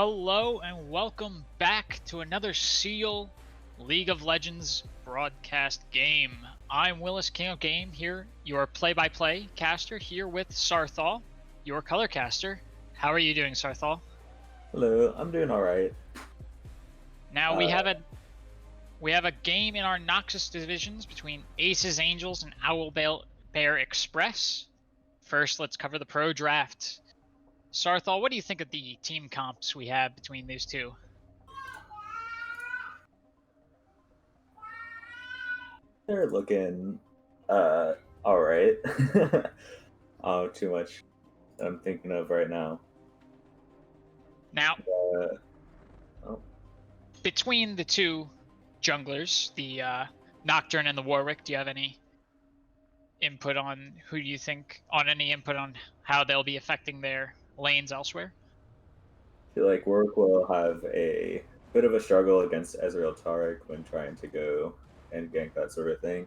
Hello and welcome back to another Seal League of Legends broadcast game. I'm Willis, King of Game here, your play-by-play caster here with Sarthal, your color caster. How are you doing, Sarthal? Hello, I'm doing all right. Now we have a game in our Noxus divisions between Aces Angels and OwlBear Express. First, let's cover the pro draft. Sarthal, what do you think of the team comps we have between these two? They're looking all right. Too much that I'm thinking of right now. Now, oh, between the two junglers, the Nocturne and the Warwick, do you have any input on any input on how they'll be affecting their lanes elsewhere? I feel like Warwick will have a bit of a struggle against Ezreal Taric when trying to go and gank that sort of thing.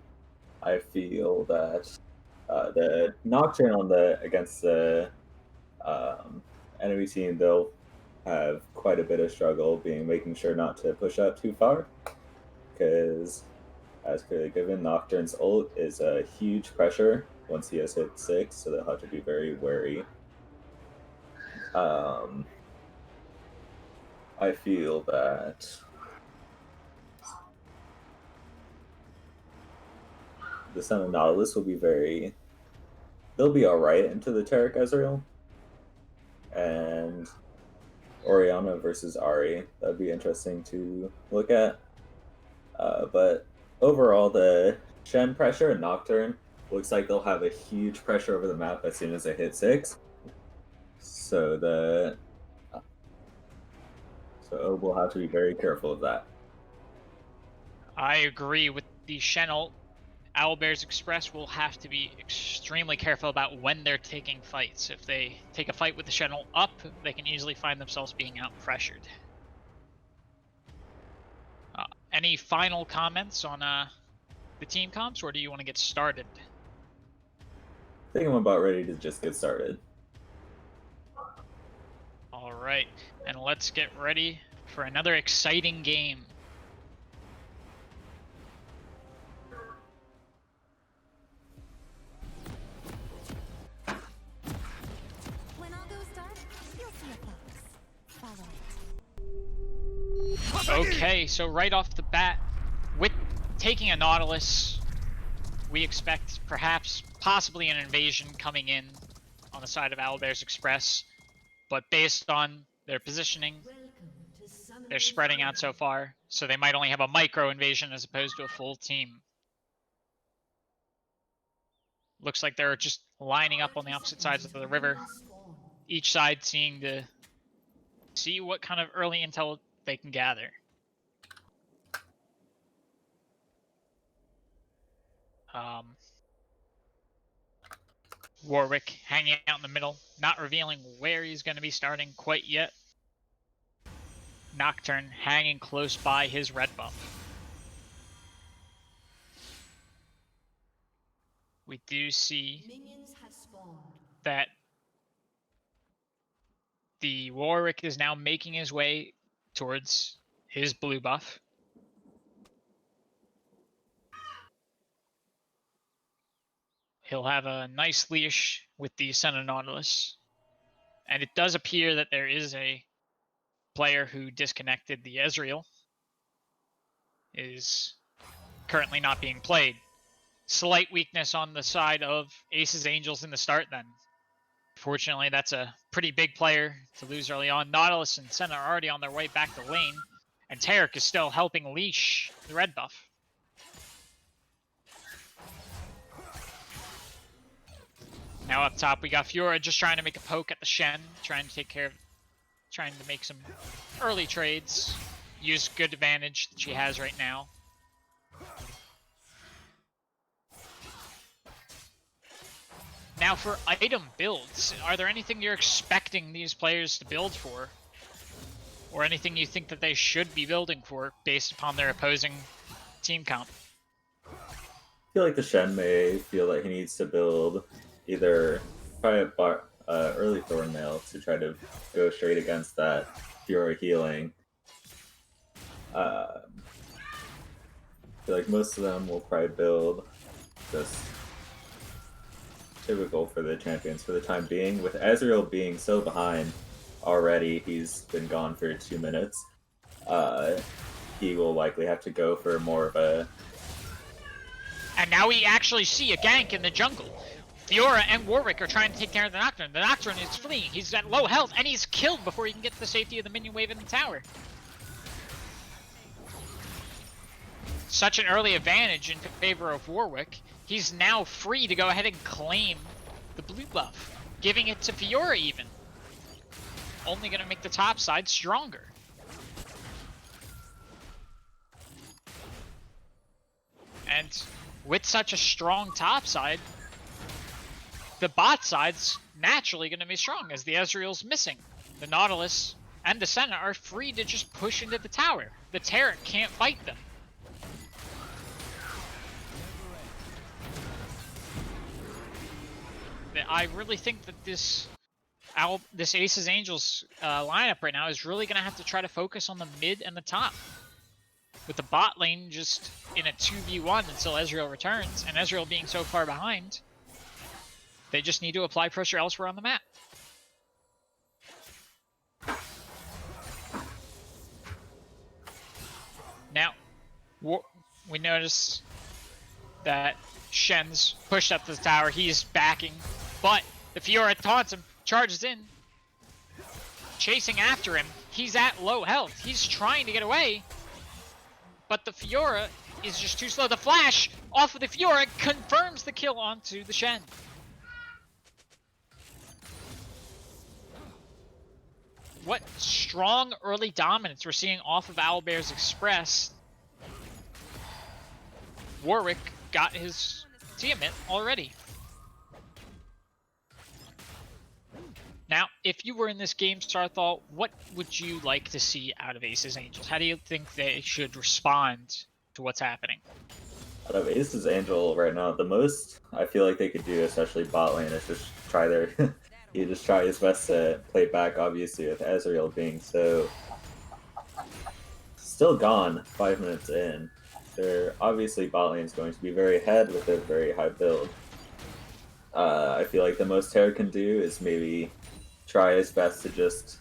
I feel that the Nocturne against the enemy team, they'll have quite a bit of struggle making sure not to push up too far, because as clearly given, Nocturne's ult is a huge pressure once he has hit 6, so they'll have to be very wary. I feel that the Son of Nautilus will be they'll be alright into the Taric Ezreal. And Orianna versus Ari, that'd be interesting to look at. But overall, the Shen pressure and Nocturne looks like they'll have a huge pressure over the map as soon as they hit 6. So we'll have to be very careful of that. I agree with the Shen ult. OwlBear's Express will have to be extremely careful about when they're taking fights. If they take a fight with the Shen ult up, they can easily find themselves being out-pressured. Any final comments on the team comps, or do you want to get started? I think I'm about ready to just get started. All right, and let's get ready for another exciting game. When all goes dark, you'll see a fox. Follow it. Okay, so right off the bat, with taking a Nautilus, we expect possibly an invasion coming in on the side of OwlBear's Express. But based on their positioning, they're spreading out so far, so they might only have a micro invasion as opposed to a full team. Looks like they're just lining up on the opposite sides of the river, each side seeing to see what kind of early intel they can gather. Warwick hanging out in the middle, not revealing where he's going to be starting quite yet. Nocturne hanging close by his red buff. We do see that the Warwick is now making his way towards his blue buff. He'll have a nice leash with the Son of Nautilus. And it does appear that there is a player who disconnected the Ezreal. Is currently not being played. Slight weakness on the side of Aces Angels in the start then. Fortunately, that's a pretty big player to lose early on. Nautilus and Senna are already on their way back to lane. And Taric is still helping leash the red buff. Now up top, we got Fiora just trying to make a poke at the Shen, trying to make some early trades. Use good advantage that she has right now. Now for item builds, are there anything you're expecting these players to build for? Or anything you think that they should be building for based upon their opposing team comp? I feel like the Shen may feel that he needs to build either try a early Thornmail to try to go straight against that Fiora healing. I feel like most of them will probably build just typical for the champions for the time being. With Ezreal being so behind already, he's been gone for 2 minutes. He will likely have to go for more of a... And now we actually see a gank in the jungle. Fiora and Warwick are trying to take care of the Nocturne. The Nocturne is fleeing. He's at low health, and he's killed before he can get to the safety of the minion wave in the tower. Such an early advantage in favor of Warwick. He's now free to go ahead and claim the blue buff, giving it to Fiora even. Only going to make the top side stronger. And with such a strong top side, the bot side's naturally going to be strong as the Ezreal's missing. The Nautilus and the Senna are free to just push into the tower. The Terran can't fight them. I really think that this Aces Angels lineup right now is really going to have to try to focus on the mid and the top. With the bot lane just in a 2v1 until Ezreal returns, and Ezreal being so far behind, they just need to apply pressure elsewhere on the map. Now, we notice that Shen's pushed up to the tower. He's backing, but the Fiora taunts him, charges in, chasing after him. He's at low health. He's trying to get away, but the Fiora is just too slow. The flash off of the Fiora confirms the kill onto the Shen. What strong early dominance we're seeing off of OwlBear's Express. Warwick got his Tiamat already. Now, if you were in this game, Starthal, what would you like to see out of Aces Angels? How do you think they should respond to what's happening? Out of Aces Angel right now, the most I feel like they could do, especially bot lane, is just try their... he just try his best to play back, obviously, with Ezreal being so... still gone 5 minutes in. Their obviously bot lane is going to be very ahead with a very high build. I feel like the most Terra can do is maybe try his best to just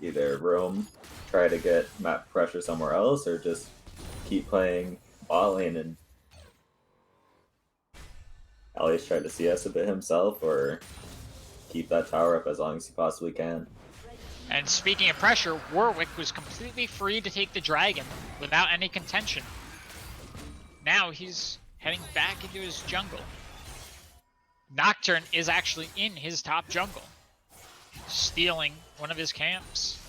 either roam, try to get map pressure somewhere else, or just keep playing bot lane and at least try to CS a bit himself, or keep that tower up as long as he possibly can. And speaking of pressure, Warwick was completely free to take the dragon without any contention. Now he's heading back into his jungle. Nocturne is actually in his top jungle, stealing one of his camps.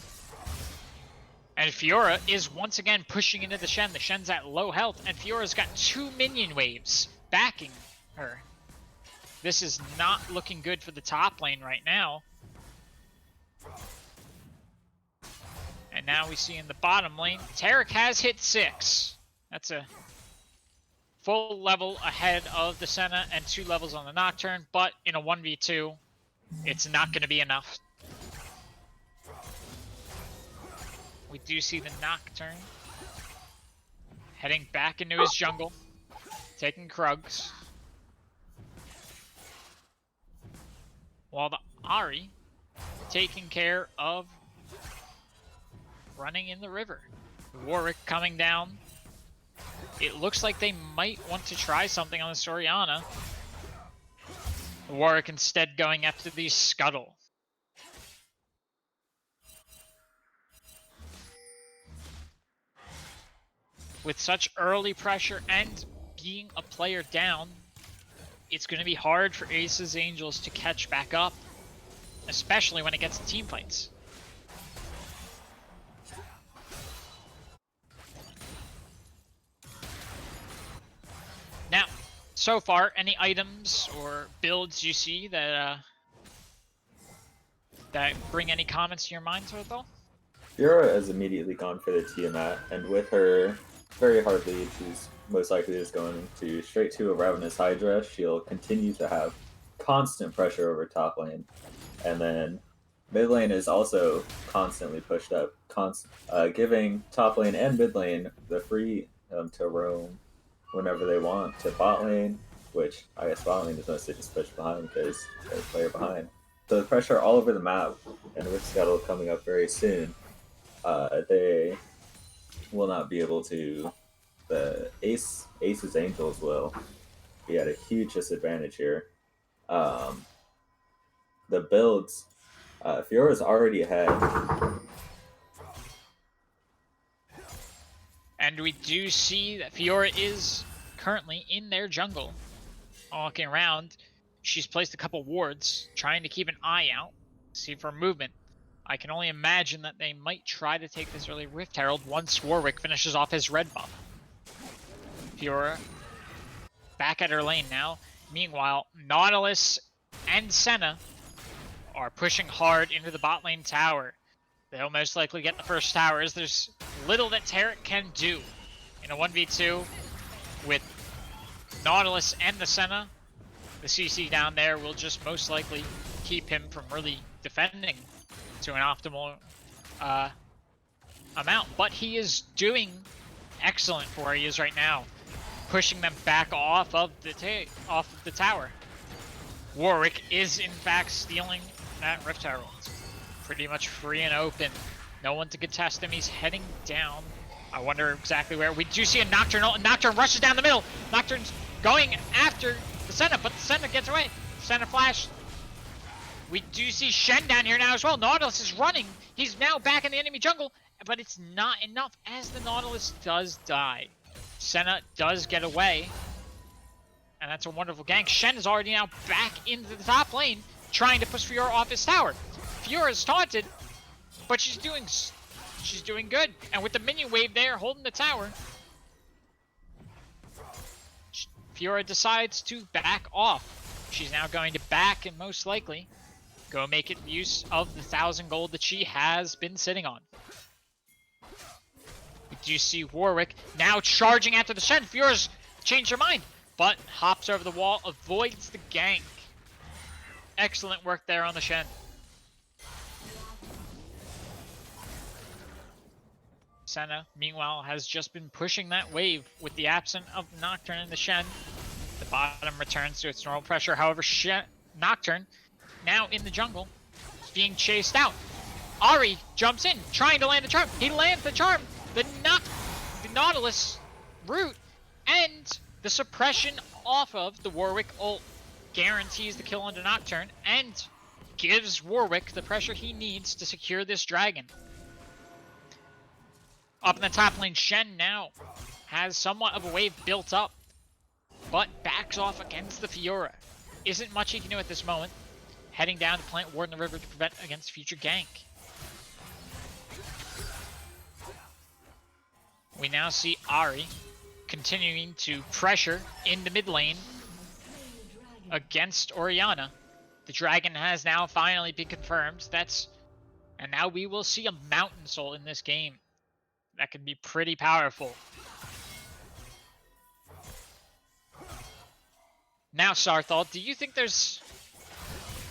And Fiora is once again pushing into the Shen. The Shen's at low health, and Fiora's got 2 minion waves backing her. This is not looking good for the top lane right now. And now we see in the bottom lane, Taric has hit 6. That's a full level ahead of the Senna and 2 levels on the Nocturne, but in a 1v2, it's not going to be enough. We do see the Nocturne heading back into his jungle, taking Krugs, while the Ahri taking care of running in the river. Warwick coming down. It looks like they might want to try something on the Soriana. Warwick instead going after the Scuttle. With such early pressure and being a player down, it's going to be hard for Aces Angels to catch back up, especially when it gets to team fights. Now, so far, any items or builds you see that that bring any comments to your mind, Torthal? Fiora has immediately gone for the Tiamat, and with her very hard lead, she's most likely just going to straight to a Ravenous Hydra. She'll continue to have constant pressure over top lane, and then Mid lane is also constantly pushed up, giving top lane and mid lane the free to roam whenever they want to bot lane, which I guess bot lane is mostly just push behind because there's a player behind. So the pressure all over the map, and with Scuttle coming up very soon, they will not be able to. The Ace's Angels will be at a huge disadvantage here. The builds, Fiora's already ahead. And we do see that Fiora is currently in their jungle. Walking around, she's placed a couple wards, trying to keep an eye out, see for movement. I can only imagine that they might try to take this early Rift Herald once Warwick finishes off his red buff. Fiora back at her lane now. Meanwhile, Nautilus and Senna are pushing hard into the bot lane tower. They'll most likely get the first tower, as there's little that Tarek can do in a 1v2 with Nautilus and the Senna. The CC down there will just most likely keep him from really defending to an optimal amount. But he is doing excellent for where he is right now, pushing them back off of the tower. Warwick is in fact stealing that Rift Herald. Pretty much free and open. No one to contest him. He's heading down. I wonder exactly where. We do see a Nocturne. Nocturne rushes down the middle. Nocturne's going after the Senna, but the Senna gets away. Senna flash. We do see Shen down here now as well. Nautilus is running. He's now back in the enemy jungle, but it's not enough as the Nautilus does die. Senna does get away, and that's a wonderful gank. Shen is already now back into the top lane, trying to push Fiora off his tower. Fiora is taunted, but she's doing good. And with the minion wave there holding the tower, Fiora decides to back off. She's now going to back and most likely go make it use of the 1,000 gold that she has been sitting on. We do see Warwick now charging after the Shen. Fiora's changed her mind, but hops over the wall, avoids the gank. Excellent work there on the Shen. Senna, meanwhile, has just been pushing that wave with the absence of Nocturne and the Shen. The bottom returns to its normal pressure. However, Nocturne, now in the jungle, is being chased out. Ahri jumps in, trying to land the charm. He lands the charm. The Nautilus root and the suppression off of the Warwick ult guarantees the kill onto Nocturne and gives Warwick the pressure he needs to secure this dragon. Up in the top lane, Shen now has somewhat of a wave built up, but backs off against the Fiora. Isn't much he can do at this moment. Heading down to plant ward in the river to prevent against future gank. We now see Ahri continuing to pressure in the mid lane against Orianna. The dragon has now finally been confirmed. And now we will see a Mountain Soul in this game. That can be pretty powerful. Now, Sarthal, do you think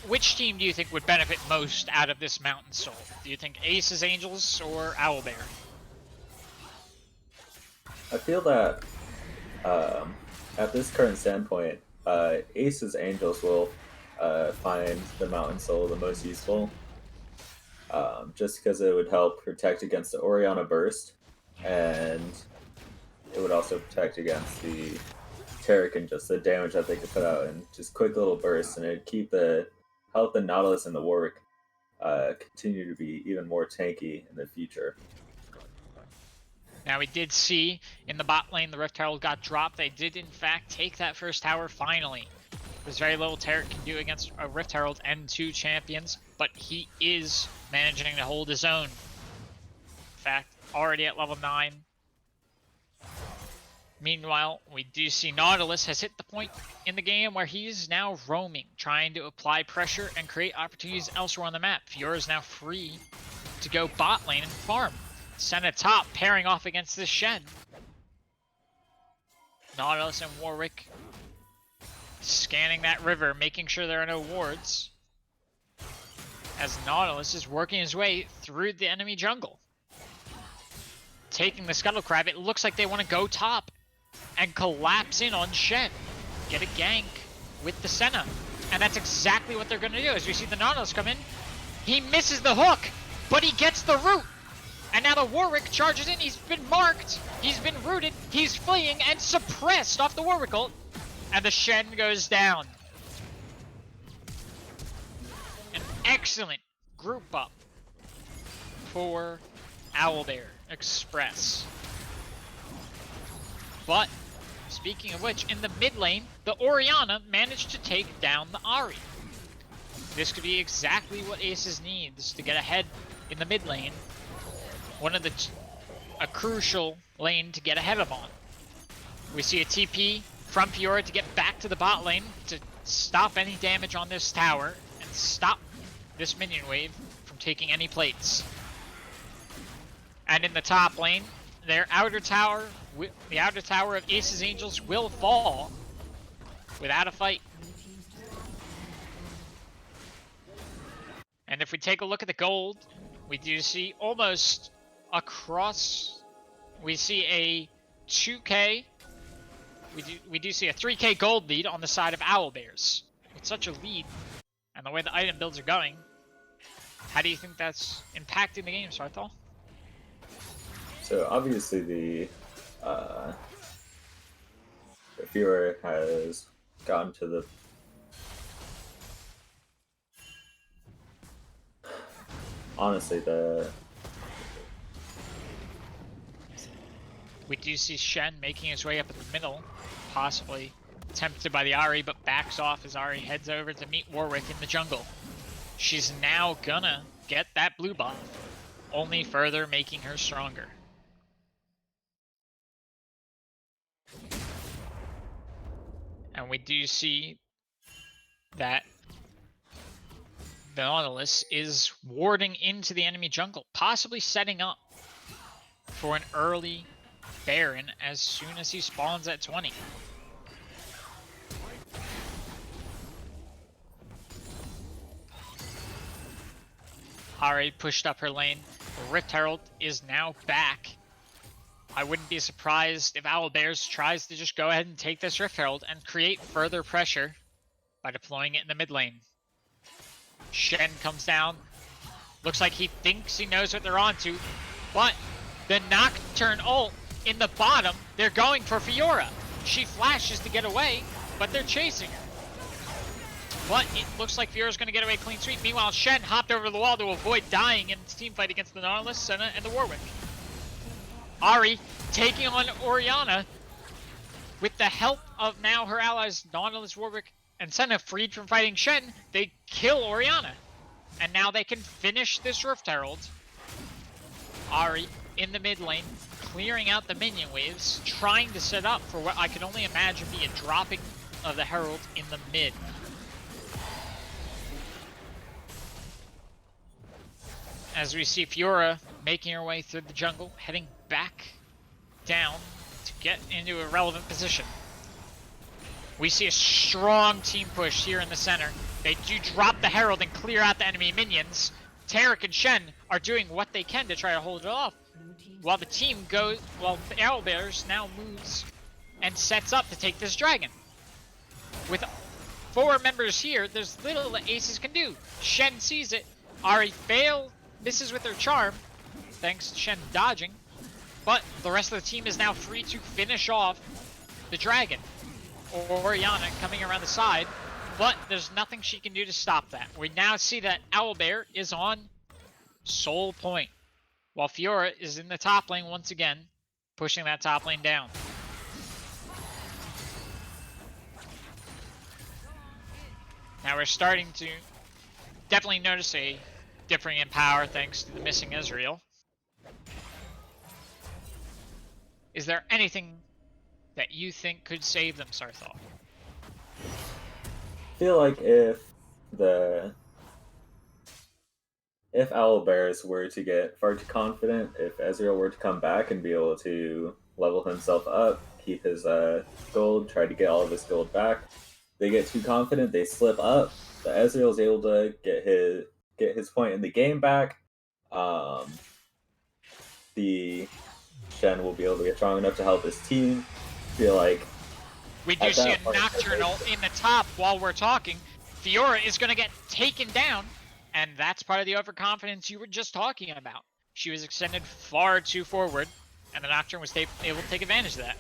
which team do you think would benefit most out of this Mountain Soul? Do you think Ace's Angels or OwlBear? I feel that at this current standpoint, Ace's Angels will find the Mountain Soul the most useful. Just because it would help protect against the Orianna burst, and it would also protect against the Tarek and just the damage that they could put out in just quick little bursts, and it'd keep the health the Nautilus and the Warwick continue to be even more tanky in the future. Now we did see in the bot lane the Rift Herald got dropped. They did in fact take that first tower finally. There's very little Tarek can do against a Rift Herald and 2 champions, but he is managing to hold his own. In fact, already at level 9. Meanwhile, we do see Nautilus has hit the point in the game where he's now roaming, trying to apply pressure and create opportunities elsewhere on the map. Fiora is now free to go bot lane and farm. Senna top, pairing off against this Shen. Nautilus and Warwick scanning that river, making sure there are no wards. as Nautilus is working his way through the enemy jungle. Taking the Scuttle Crab, it looks like they want to go top and collapse in on Shen. Get a gank with the Senna. And that's exactly what they're going to do. As we see the Nautilus come in, he misses the hook, but he gets the root. And now the Warwick charges in. He's been marked. He's been rooted. He's fleeing and suppressed off the Warwick ult. And the Shen goes down. An excellent group up for OwlBear Express. But, speaking of which, in the mid lane, the Orianna managed to take down the Ahri. This could be exactly what Aces needs to get ahead in the mid lane. A crucial lane to get ahead of on. We see a TP from Fiora to get back to the bot lane to stop any damage on this tower and stop this minion wave from taking any plates. And in the top lane, the outer tower of Aces Angels will fall without a fight. And if we take a look at the gold, we do see almost across, we see a 2k, we do see a 3k gold lead on the side of OwlBears. With such a lead, and the way the item builds are going, how do you think that's impacting the game, Sarthal? So obviously the Fiora has gotten to the we do see Shen making his way up in the middle, possibly tempted by the Ahri, but backs off as Ahri heads over to meet Warwick in the jungle. She's now gonna get that blue buff, only further making her stronger. And we do see that the Nautilus is warding into the enemy jungle, possibly setting up for an early Baron as soon as he spawns at 20. Ahri pushed up her lane. Rift Herald is now back. I wouldn't be surprised if OwlBears tries to just go ahead and take this Rift Herald and create further pressure by deploying it in the mid lane. Shen comes down. Looks like he thinks he knows what they're onto, but the Nocturne ult in the bottom, they're going for Fiora. She flashes to get away, but they're chasing her. But it looks like Fiora's going to get away clean sweep. Meanwhile, Shen hopped over the wall to avoid dying in this team fight against the Nautilus, Senna, and the Warwick. Ahri taking on Orianna with the help of now her allies Nautilus, Warwick, and Senna freed from fighting Shen. They kill Orianna. And now they can finish this Rift Herald. Ahri in the mid lane, clearing out the minion waves, trying to set up for what I can only imagine be a dropping of the Herald in the mid. As we see Fiora making her way through the jungle, heading back down to get into a relevant position. We see a strong team push here in the center. They do drop the Herald and clear out the enemy minions. Taric and Shen are doing what they can to try to hold it off. While the OwlBears now moves and sets up to take this dragon. With 4 members here, there's little that Aces can do. Shen sees it. Ahri misses with her charm, thanks to Shen dodging. But the rest of the team is now free to finish off the dragon. Orianna coming around the side, but there's nothing she can do to stop that. We now see that OwlBear is on Soul Point, while Fiora is in the top lane once again, pushing that top lane down. Now we're starting to definitely notice a differing in power thanks to the missing Ezreal. Is there anything that you think could save them, Sarthal? I feel like if OwlBears were to get far too confident, if Ezreal were to come back and be able to level himself up, keep his gold, try to get all of his gold back, they get too confident, they slip up, the Ezreal's able to get get his point in the game back, the Shen will be able to get strong enough to help his team. Feel like we do see a Nocturnal in the top while we're talking. Fiora is going to get taken down, and that's part of the overconfidence you were just talking about. She was extended far too forward, and the Nocturne was able to take advantage of that.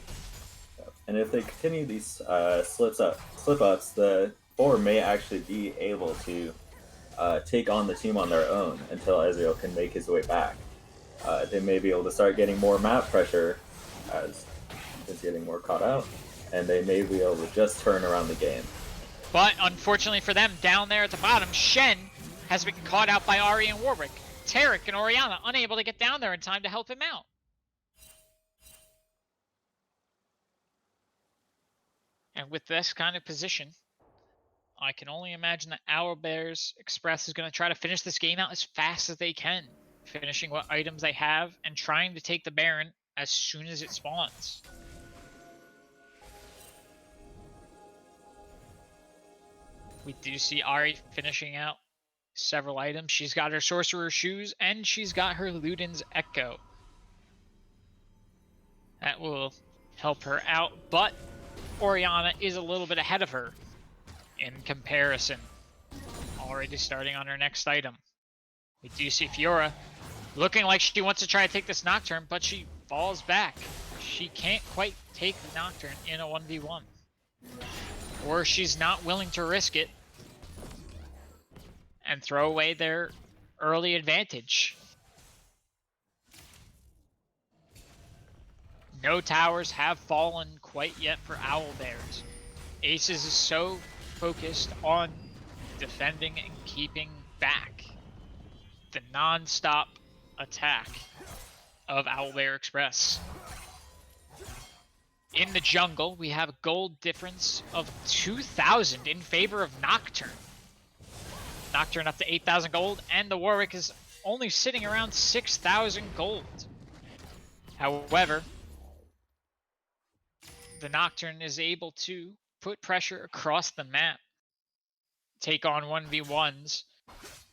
And if they continue these slip-ups, the 4 may actually be able to take on the team on their own until Ezreal can make his way back. They may be able to start getting more map pressure as he's getting more caught out, and they may be able to just turn around the game. But unfortunately for them, down there at the bottom, Shen has been caught out by Ahri and Warwick. Taric and Orianna unable to get down there in time to help him out. And with this kind of position, I can only imagine that OwlBear's Express is going to try to finish this game out as fast as they can, finishing what items they have and trying to take the Baron as soon as it spawns. We do see Ahri finishing out several items. She's got her Sorcerer's Shoes and she's got her Luden's Echo. That will help her out, but Orianna is a little bit ahead of her in comparison. Already starting on her next item. We do see Fiora looking like she wants to try to take this Nocturne, but she falls back. She can't quite take the Nocturne in a 1v1. Or she's not willing to risk it and throw away their early advantage. No towers have fallen quite yet for OwlBears. Aces is so focused on defending and keeping back the non-stop attack of OwlBear Express. In the jungle, we have a gold difference of 2,000 in favor of Nocturne. Nocturne up to 8,000 gold, and the Warwick is only sitting around 6,000 gold. However, the Nocturne is able to put pressure across the map, take on 1v1s,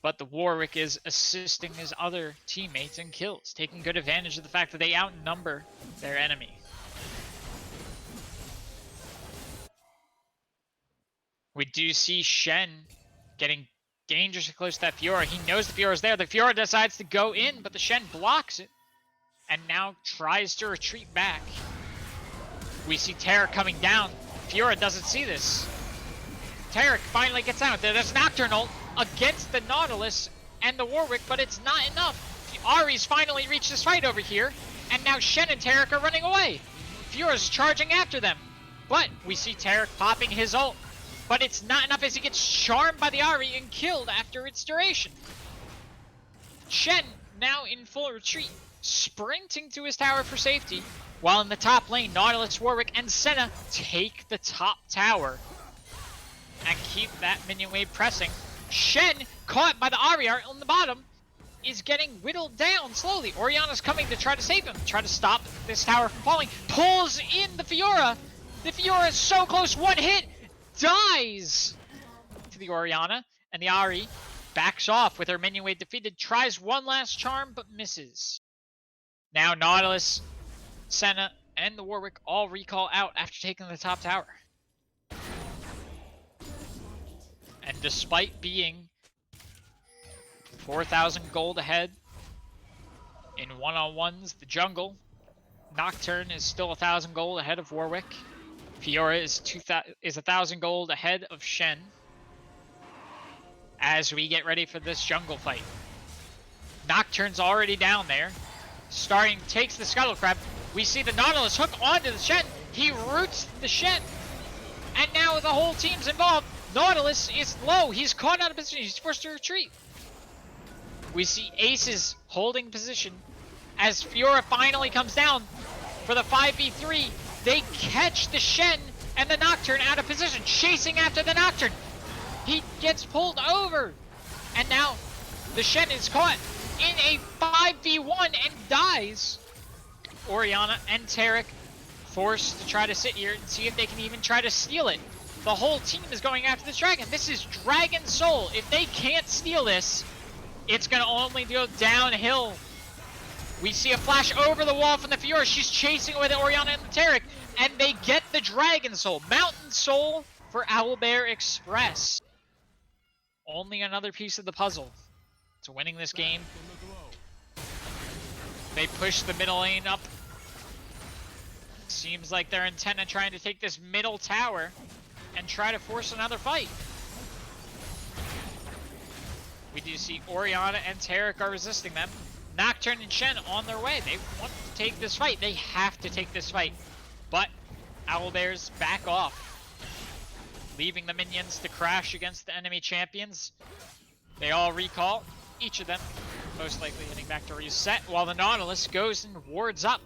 but the Warwick is assisting his other teammates in kills, taking good advantage of the fact that they outnumber their enemy. We do see Shen getting dangerously close to that Fiora. He knows the Fiora's there. The Fiora decides to go in, but the Shen blocks it and now tries to retreat back. We see Taric coming down. Fiora doesn't see this. Taric finally gets out. There's Nocturnal against the Nautilus and the Warwick, but it's not enough. Ahri's finally reached this fight over here, and now Shen and Taric are running away. Fiora's charging after them, but we see Taric popping his ult. But it's not enough as he gets charmed by the Ahri and killed after its duration. Shen, now in full retreat, sprinting to his tower for safety, while in the top lane, Nautilus, Warwick, and Senna take the top tower and keep that minion wave pressing. Shen, caught by the Ahri on the bottom, is getting whittled down slowly. Orianna's coming to try to save him, try to stop this tower from falling. Pulls in the Fiora. The Fiora is so close, one hit, dies to the Orianna, and the Ahri backs off with her minion wave defeated, tries one last charm, but misses. Now Nautilus, Senna, and the Warwick all recall out after taking the top tower. And despite being 4,000 gold ahead in one-on-ones, the jungle, Nocturne is still 1,000 gold ahead of Warwick. Fiora is 1,000 gold ahead of Shen as we get ready for this jungle fight. Nocturne's already down there. Starting takes the Scuttle Crab. We see the Nautilus hook onto the Shen. He roots the Shen. And now the whole team's involved. Nautilus is low. He's caught out of position. He's forced to retreat. We see Aces holding position as Fiora finally comes down for the 5v3. They catch the Shen and the Nocturne out of position, chasing after the Nocturne. He gets pulled over. And now the Shen is caught in a 5v1 and dies. Orianna and Taric forced to try to sit here and see if they can even try to steal it. The whole team is going after this dragon. This is Dragon Soul. If they can't steal this, It's gonna only go downhill. We see a flash over the wall from the Fiora. She's chasing away the Orianna and the Taric, and they get the Dragon Soul. Mountain Soul for OwlBear Express. Only another piece of the puzzle to winning this game. They push the middle lane up. Seems like they're intent on trying to take this middle tower and try to force another fight. We do see Orianna and Taric are resisting them. Nocturne and Shen on their way. They want to take this fight. They have to take this fight. But OwlBears back off, leaving the minions to crash against the enemy champions. They all recall, each of them most likely heading back to reset, while the Nautilus goes and wards up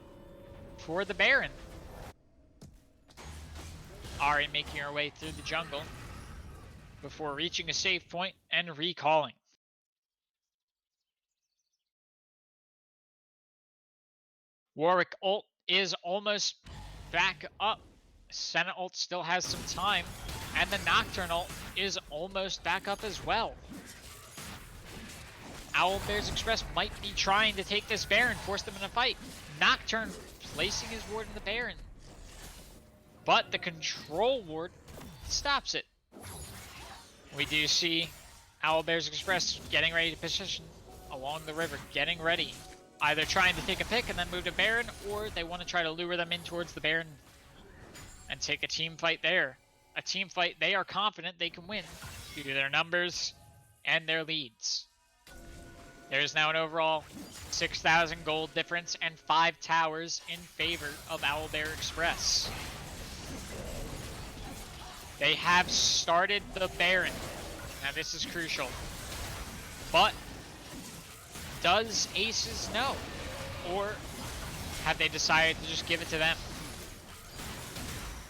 for the Baron. Ahri making her way through the jungle before reaching a save point and recalling. Warwick ult is almost back up. Senna ult still has some time, and the Nocturne ult is almost back up as well. OwlBears Express might be trying to take this Baron, force them in a fight. Nocturne placing his ward in the Baron, but the control ward stops it. We do see OwlBears Express getting ready to position along the river, getting ready. Either trying to take a pick and then move to Baron, or they want to try to lure them in towards the Baron and take a team fight there. A team fight they are confident they can win due to their numbers and their leads. There's now an overall 6,000 gold difference and 5 towers in favor of OwlBear Express. They have started the Baron. Now this is crucial. But does Aces know? Or have they decided to just give it to them?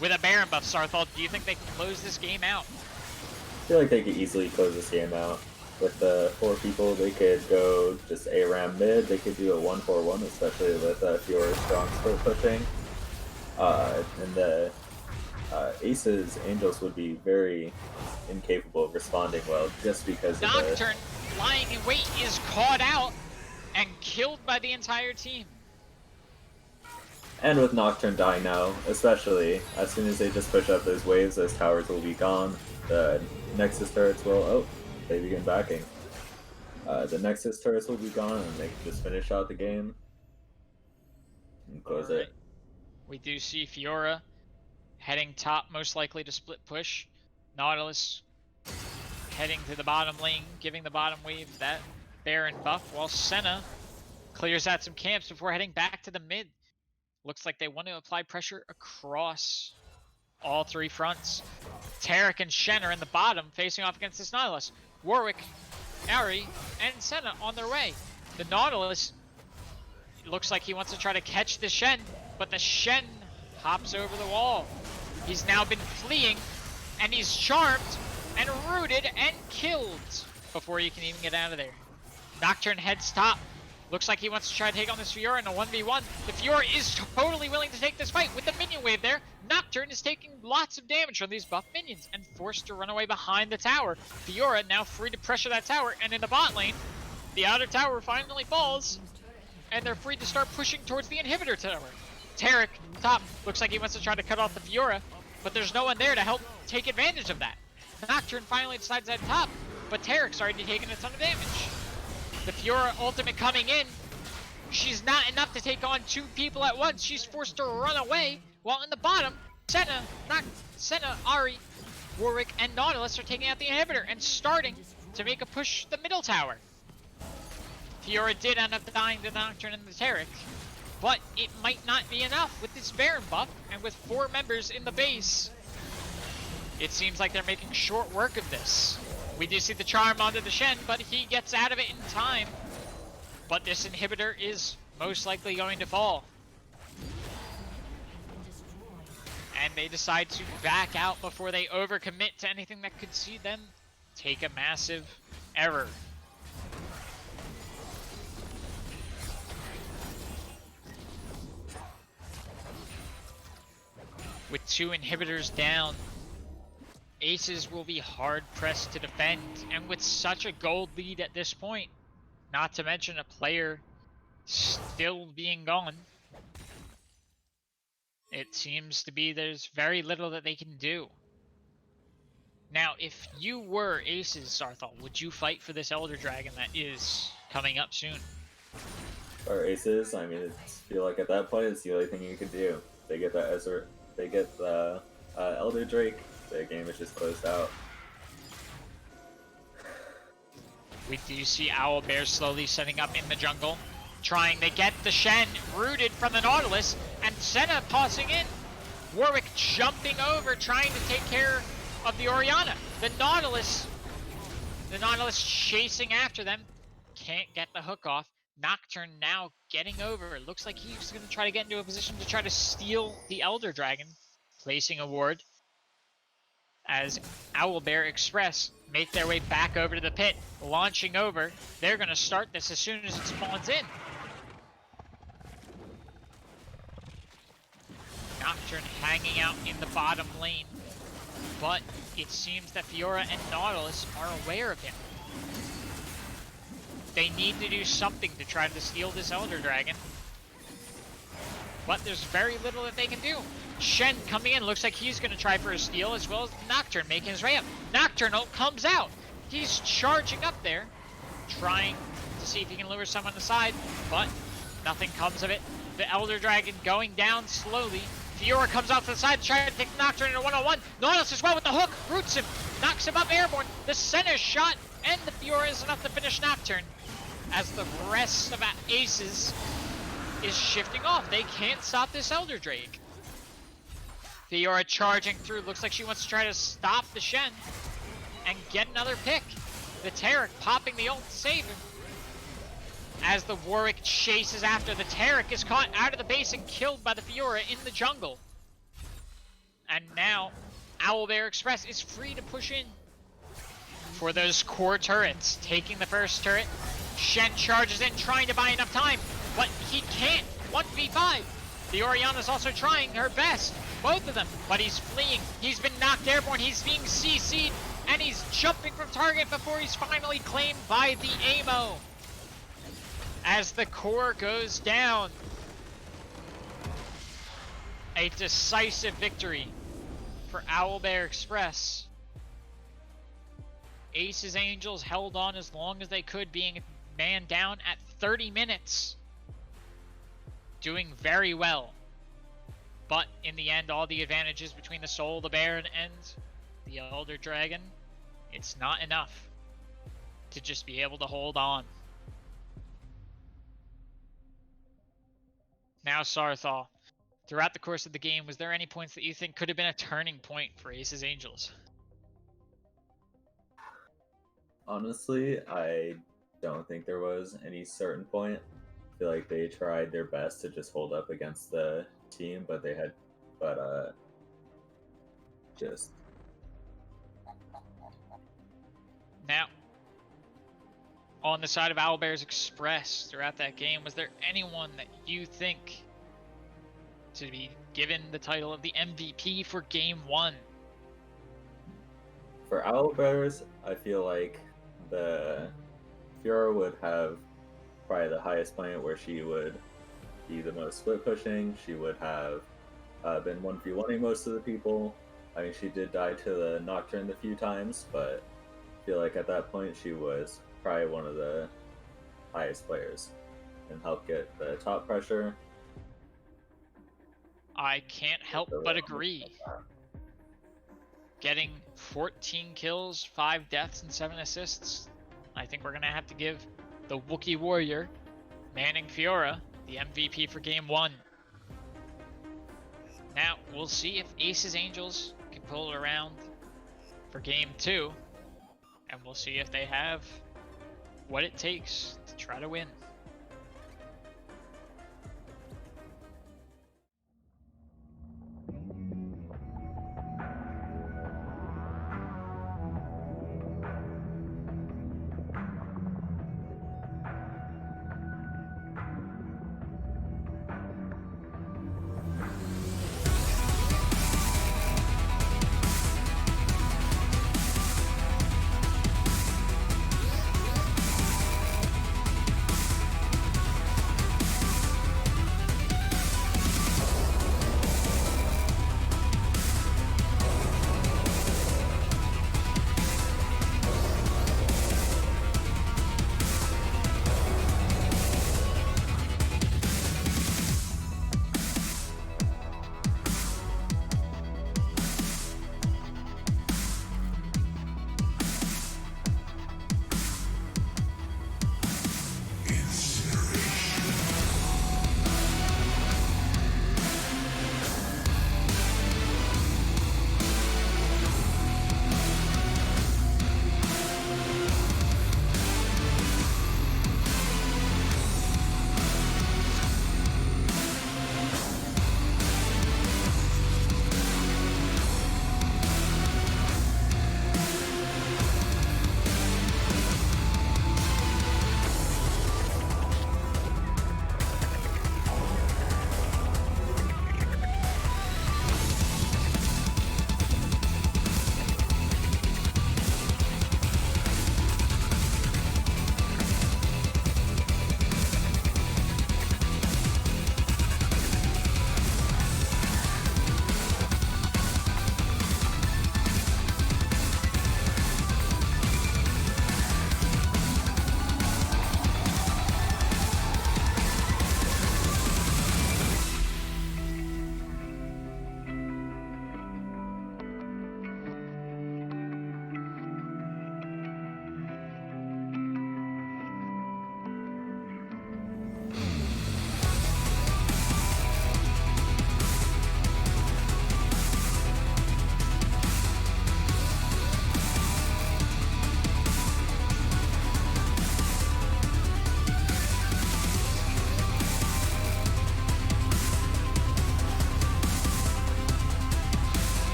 With a Baron buff, Sarthal, do you think they can close this game out? I feel like they could easily close this game out. With the 4 people, they could go just ARAM mid. They could do a 1-4-1, especially with Fiora strong split pushing. And the Aces, Angels would be very incapable of responding well just because of Nocturne, lying in wait, is caught out and killed by the entire team. And with Nocturne dying now, especially, as soon as they just push up those waves, those towers will be gone. The Nexus turrets will, oh, they begin backing. The Nexus turrets will be gone and they can just finish out the game and close it. We do see Fiora heading top, most likely to split push. Nautilus heading to the bottom lane, giving the bottom wave that Baron buff, while Senna clears out some camps before heading back to the mid. Looks like they want to apply pressure across all 3 fronts. Taric and Shen are in the bottom, facing off against this Nautilus. Warwick, Ahri, and Senna on their way. The Nautilus looks like he wants to try to catch the Shen, but the Shen hops over the wall. He's now been fleeing, and he's charmed and rooted and killed before he can even get out of there. Nocturne heads top. Looks like he wants to try to take on this Fiora in a 1v1. The Fiora is totally willing to take this fight with the minion wave there. Nocturne is taking lots of damage from these buff minions and forced to run away behind the tower. Fiora now free to pressure that tower, and in the bot lane, the outer tower finally falls, and they're free to start pushing towards the inhibitor tower. Taric, top, looks like he wants to try to cut off the Fiora, but there's no one there to help take advantage of that. Nocturne finally decides to head top, but Taric's already taken a ton of damage. The Fiora ultimate coming in. She's not enough to take on 2 people at once. She's forced to run away, while in the bottom, Senna, Ahri, Warwick, and Nautilus are taking out the inhibitor and starting to make a push the middle tower. Fiora did end up dying to Nocturne and the Taric, but it might not be enough with this Baron buff, and with 4 members in the base. It seems like they're making short work of this. We do see the charm onto the Shen, but he gets out of it in time. But this inhibitor is most likely going to fall. And they decide to back out before they overcommit to anything that could see them take a massive error. With 2 inhibitors down, Aces will be hard pressed to defend, and with such a gold lead at this point, Not to mention a player still being gone. It seems to be there's very little that they can do. Now, if you were Aces, Sarthal, would you fight for this Elder Dragon that is coming up soon? Or Aces, I mean, I feel like at that point it's the only thing you could do. They get the Ezra, they get the Elder Drake, the game is just closed out. We do see OwlBear slowly setting up in the jungle. They get the Shen rooted from the Nautilus, and Senna tossing in. Warwick jumping over, trying to take care of the Orianna. The Nautilus chasing after them. Can't get the hook off. Nocturne now getting over. It looks like he's going to try to get into a position to try to steal the Elder Dragon. Placing a ward. As OwlBear Express make their way back over to the pit. Launching over. They're going to start this as soon as it spawns in. Nocturne hanging out in the bottom lane. But it seems that Fiora and Nautilus are aware of him. They need to do something to try to steal this Elder Dragon. But there's very little that they can do. Shen coming in, looks like he's going to try for a steal, as well as Nocturne making his way up. Nocturnal comes out. He's charging up there, trying to see if he can lure someone aside, but nothing comes of it. The Elder Dragon going down slowly. Fiora comes out to the side to try to take Nocturne in a one-on-one. Nautilus as well with the hook, roots him, knocks him up airborne. The center shot, and the Fiora is enough to finish Nocturne. As the rest of Aces is shifting off. They can't stop this Elder Drake. Fiora charging through. Looks like she wants to try to stop the Shen and get another pick. The Taric popping the ult to save him. As the Warwick chases after, the Taric is caught out of the base and killed by the Fiora in the jungle. And now OwlBear Express is free to push in for those core turrets. Taking the first turret. Shen charges in, trying to buy enough time, but he can't. 1v5. The Orianna's also trying her best. Both of them, but he's fleeing. He's been knocked airborne. He's being CC'd, and he's jumping from target before he's finally claimed by the AMO. As the core goes down. A decisive victory for OwlBear Express. Aces Angels held on as long as they could, being man down at 30 minutes. Doing very well. But in the end, all the advantages between the Soul, the Baron, and the Elder Dragon, it's not enough to just be able to hold on. Now, Sarthal, throughout the course of the game, was there any points that you think could have been a turning point for Aces Angels? Honestly, I don't think there was any certain point. I feel like they tried their best to just hold up against the team, but just... Now, on the side of OwlBear's Express throughout that game, was there anyone that you think to be given the title of the MVP for Game 1? For OwlBears, I feel like the Fiora would have probably the highest point where she would be the most split pushing. She would have been 1v1ing most of the people. I mean, she did die to the Nocturne a few times, but I feel like at that point she was probably one of the highest players and helped get the top pressure. I can't help but agree. Getting 14 kills, 5 deaths, and 7 assists. I think we're going to have to give the Wookiee Warrior, Manning Fiora, the MVP for Game 1. Now, we'll see if Aces Angels can pull it around for Game 2. And we'll see if they have what it takes to try to win.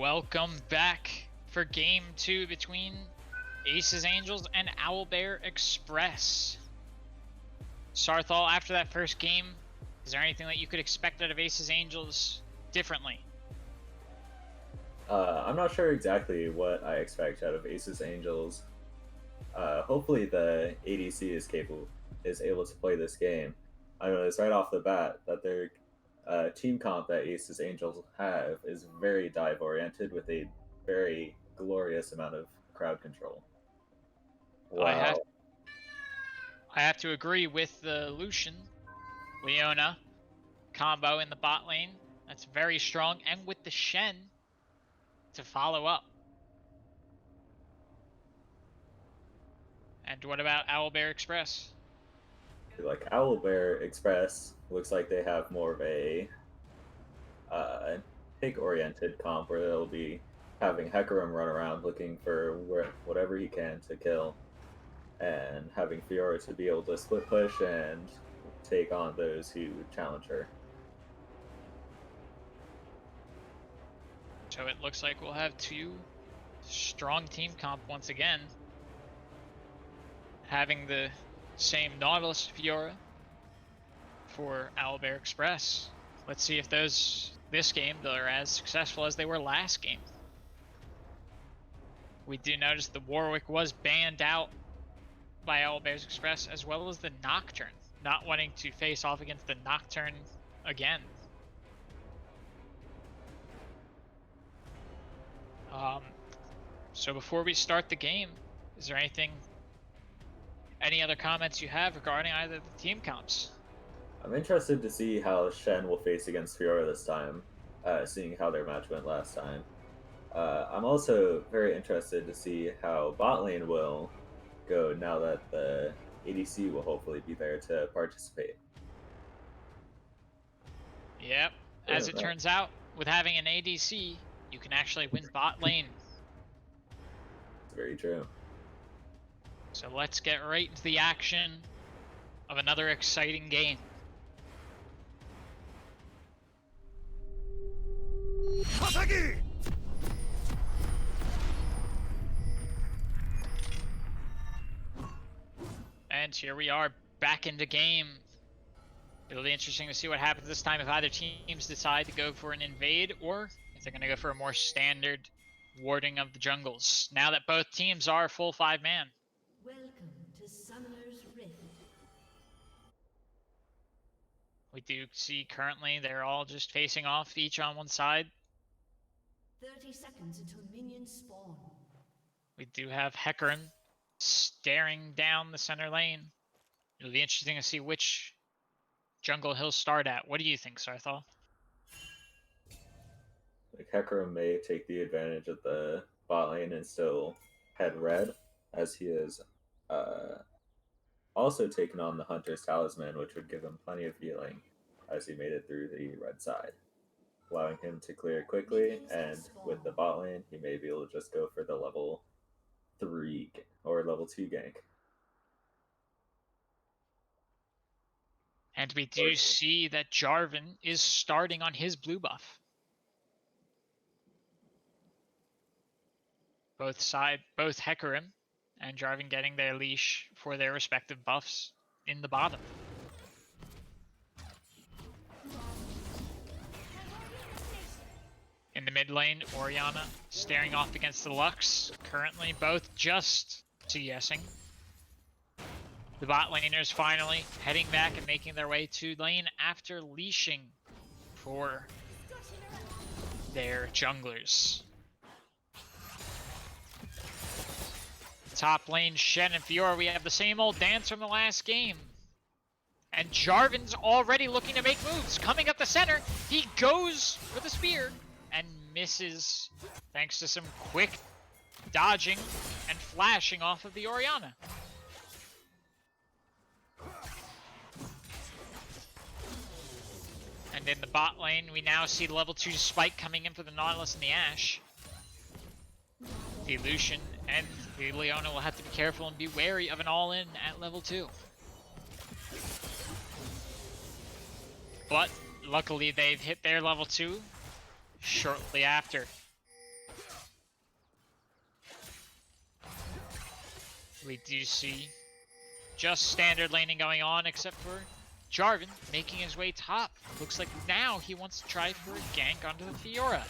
Welcome back for game 2 between Aces Angels and OwlBear Express. Sarthal, after that first game, is there anything that you could expect out of Aces Angels differently? I'm not sure exactly what I expect out of Aces Angels. Hopefully the ADC is able to play this game. I noticed right off the bat that their team comp that Aces Angels have is very dive oriented with a very glorious amount of crowd control. Wow. I have to agree with the Lucian Leona combo in the bot lane. That's very strong, and with the Shen to follow up. And what about OwlBear Express? Like OwlBear Express looks like they have more of a pick-oriented comp where they'll be having Hecarim run around looking for whatever he can to kill, and having Fiora to be able to split push and take on those who challenge her. So it looks like we'll have two strong team comp once again. Having the same Nautilus Fiora for OwlBear Express. Let's see if this game they're as successful as they were last game. We do notice the Warwick was banned out by OwlBear Express, as well as the Nocturne, not wanting to face off against the Nocturne again. So before we start the game, is there any other comments you have regarding either the team comps? I'm interested to see how Shen will face against Fiora this time, seeing how their match went last time. I'm also very interested to see how bot lane will go now that the ADC will hopefully be there to participate. Yep, as it turns out, with having an ADC, you can actually win bot lane. It's very true. So let's get right into the action of another exciting game. And here we are back into game. It'll be interesting to see what happens this time if either teams decide to go for an invade or if they're going to go for a more standard warding of the jungles. Now that both teams are full 5-man. Welcome to Summoner's Rift. We do see currently they're all just facing off, each on one side. 30 seconds until minions spawn. We do have Hecarim staring down the center lane. It'll be interesting to see which jungle he'll start at. What do you think, Sarthal? Like Hecarim may take the advantage of the bot lane and still head red, as he is also taken on the Hunter's Talisman, which would give him plenty of healing as he made it through the red side, allowing him to clear quickly, and with the bot lane, he may be able to just go for the level 3 or level 2 gank. And we do see that Jarvan is starting on his blue buff. Both Hecarim and Jarvan getting their leash for their respective buffs in the bottom. In the mid lane, Orianna staring off against the Lux. Currently both just CSing. The bot laners finally heading back and making their way to lane after leashing for their junglers. Top lane, Shen and Fiora, we have the same old dance from the last game. And Jarvan's already looking to make moves. Coming up the center, he goes for the spear and misses thanks to some quick dodging and flashing off of the Orianna. And in the bot lane, we now see level 2 Spike coming in for the Nautilus and the Ashe. The Lucian and the Leona will have to be careful and be wary of an all-in at level 2. But luckily they've hit their level 2 shortly after. We do see just standard laning going on, except for Jarvan making his way top. Looks like now he wants to try for a gank onto the Fiora.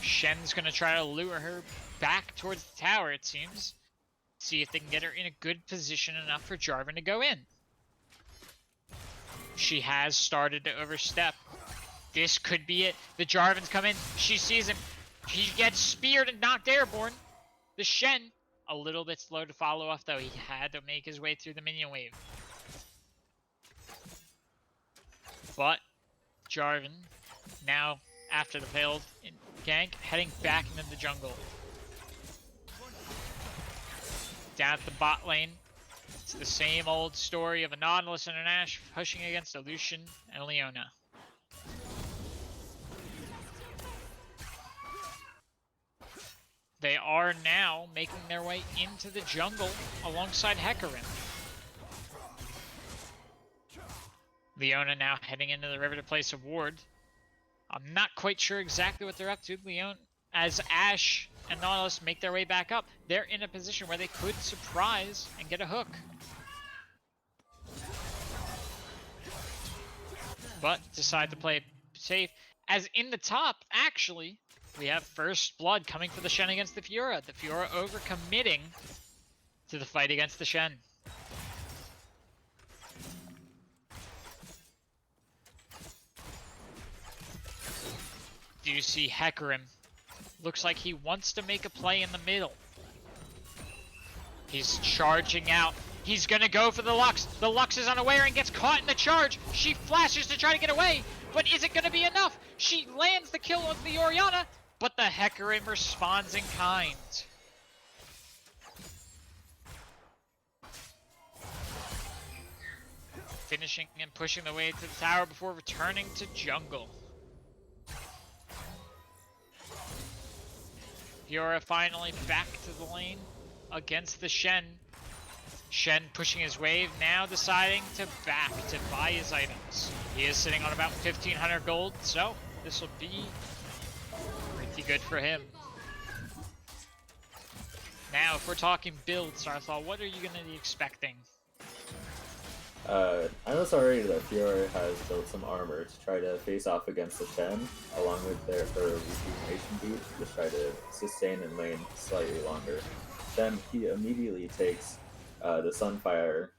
Shen's gonna try to lure her back towards the tower, it seems. See if they can get her in a good position enough for Jarvan to go in. She has started to overstep. This could be it. The Jarvan's come in. She sees him. He gets speared and knocked airborne. The Shen, a little bit slow to follow up though. He had to make his way through the minion wave. But Jarvan, now after the failed gank, heading back into the jungle. Down at the bot lane, it's the same old story of a Nautilus and an Ashe pushing against a Lucian and a Leona. They are now making their way into the jungle alongside Hecarim. Leona now heading into the river to place a ward. I'm not quite sure exactly what they're up to. Leona, as Ashe and Nautilus make their way back up, they're in a position where they could surprise and get a hook. But decide to play it safe. As in the top, actually, we have first blood coming for the Shen against the Fiora. The Fiora overcommitting to the fight against the Shen. Do you see Hecarim? Looks like he wants to make a play in the middle. He's charging out. He's gonna go for the Lux. The Lux is unaware and gets caught in the charge. She flashes to try to get away, but is it gonna be enough? She lands the kill on the Orianna, but the Hecarim responds in kind. Finishing and pushing the way to the tower before returning to jungle. Fiora finally back to the lane against the Shen. Shen pushing his wave, now deciding to back to buy his items. He is sitting on about 1,500 gold, so this will be pretty good for him. Now, if we're talking build, Sarthal, what are you going to be expecting? I know already that Fiora has built some armor to try to face off against the Shen, along with her rejuvenation beat, to try to sustain and lane slightly longer. Then he immediately takes the Sunfire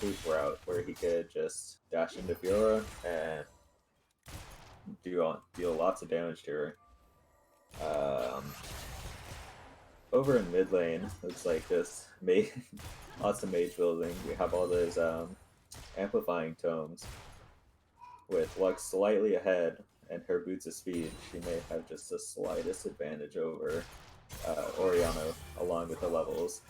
cape route, where he could just dash into Fiora and deal lots of damage to her. Over in mid lane, looks like just lots of mage building. We have all those amplifying tomes. With Lux slightly ahead and her boots of speed, she may have just the slightest advantage over Orianna, along with the levels.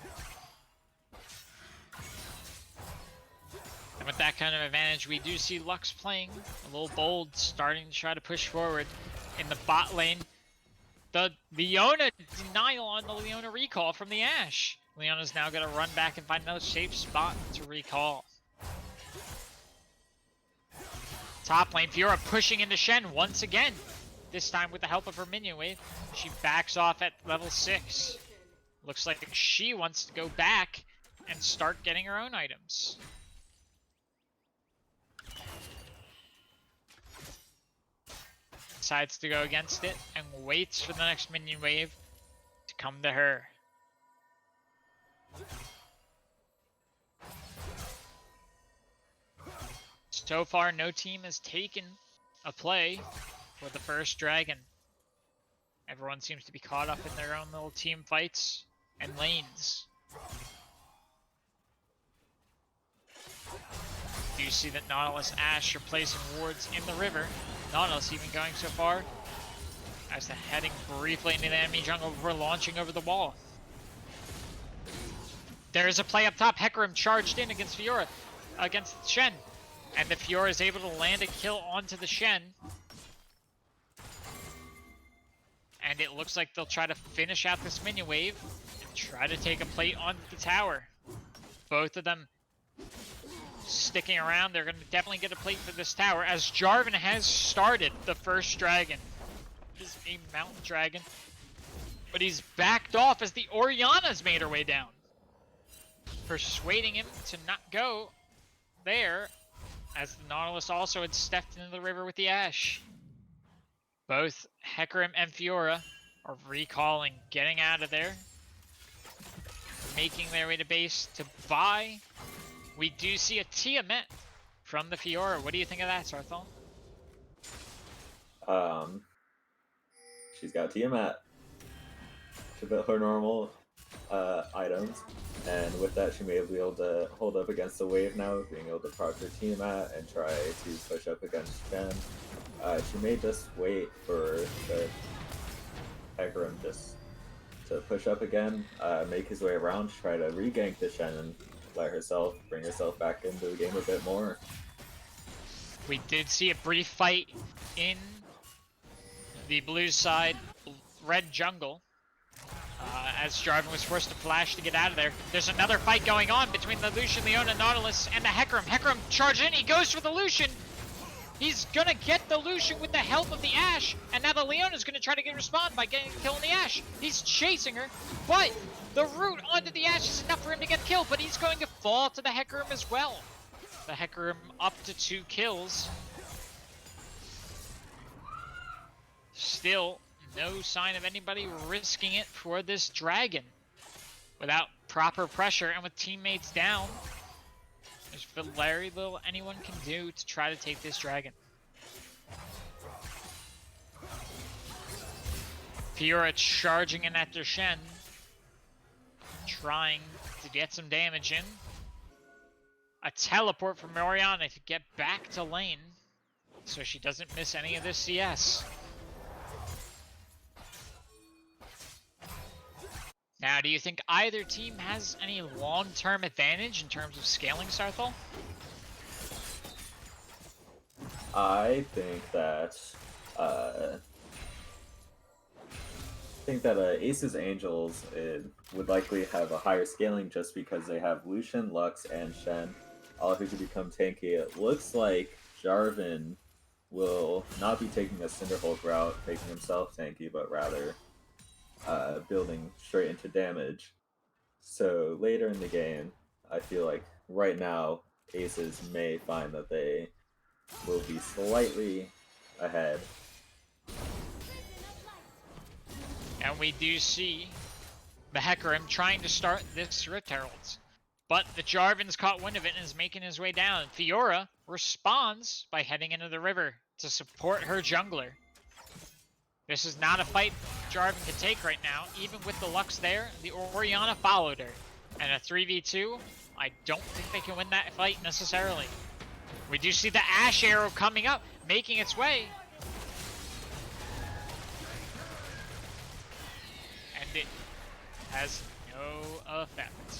And with that kind of advantage, we do see Lux playing a little bold, starting to try to push forward in the bot lane. The Leona denial on the Leona recall from the Ashe. Leona's now going to run back and find another safe spot to recall. Top lane, Fiora pushing into Shen once again. This time with the help of her minion wave. She backs off at level 6. Looks like she wants to go back and start getting her own items. Decides to go against it and waits for the next minion wave to come to her. So far, no team has taken a play for the first dragon. Everyone seems to be caught up in their own little team fights and lanes. Do you see that Nautilus Ashe are placing wards in the river? Nautilus even going so far as to heading briefly into the enemy jungle before launching over the wall. There is a play up top. Hecarim charged in against Fiora, against Shen. And the Fiora is able to land a kill onto the Shen. And it looks like they'll try to finish out this minion wave and try to take a plate onto the tower. Both of them sticking around. They're going to definitely get a plate for this tower, as Jarvan has started the first dragon. This is a mountain dragon, but he's backed off as the Orianna's made her way down. persuading him to not go there, as the Nautilus also had stepped into the river with the Ash. Both Hecarim and Fiora are recalling, getting out of there, making their way to base to buy. We do see a Tiamat from the Fiora. What do you think of that, Sarthal? She's got Tiamat to build her normal items, and with that she may be able to hold up against the wave now, being able to proc her Tiamat and try to push up against Shen. She may just wait for the Hecarim just to push up again, make his way around, try to re-gank the Shen and bring herself back into the game a bit more. We did see a brief fight in the blue side, red jungle, as Jarvan was forced to flash to get out of there. There's another fight going on between the Lucian, Leona, Nautilus, and the Hecarim. Hecarim charged in, he goes for the Lucian. He's gonna get the Lucian with the help of the Ashe, and now the Leona's gonna try to get respawn by getting killing the Ashe. He's chasing her, but the root onto the Ashe is enough for him to get killed, but he's going to fall to the Hecarim as well. The Hecarim up to 2 kills. Still, no sign of anybody risking it for this dragon. Without proper pressure and with teammates down, there's very little anyone can do to try to take this dragon. Fiora charging in after Shen, trying to get some damage in. A teleport from Orianna to get back to lane, so she doesn't miss any of this CS. Now, do you think either team has any long-term advantage in terms of scaling, Sarthal? I think that Ace's Angels would likely have a higher scaling just because they have Lucian, Lux, and Shen, all who can become tanky. It looks like Jarvan will not be taking a Cinderhulk route, making himself tanky, but rather building straight into damage. So later in the game, I feel like right now, Aces may find that they will be slightly ahead. And we do see the Hecarim trying to start this Rift Heralds. But the Jarvan's caught wind of it and is making his way down. Fiora responds by heading into the river to support her jungler. This is not a fight Jarvan can take right now. Even with the Lux there, the Orianna followed her. And a 3v2, I don't think they can win that fight necessarily. We do see the Ashe arrow coming up, making its way. And it has no effect.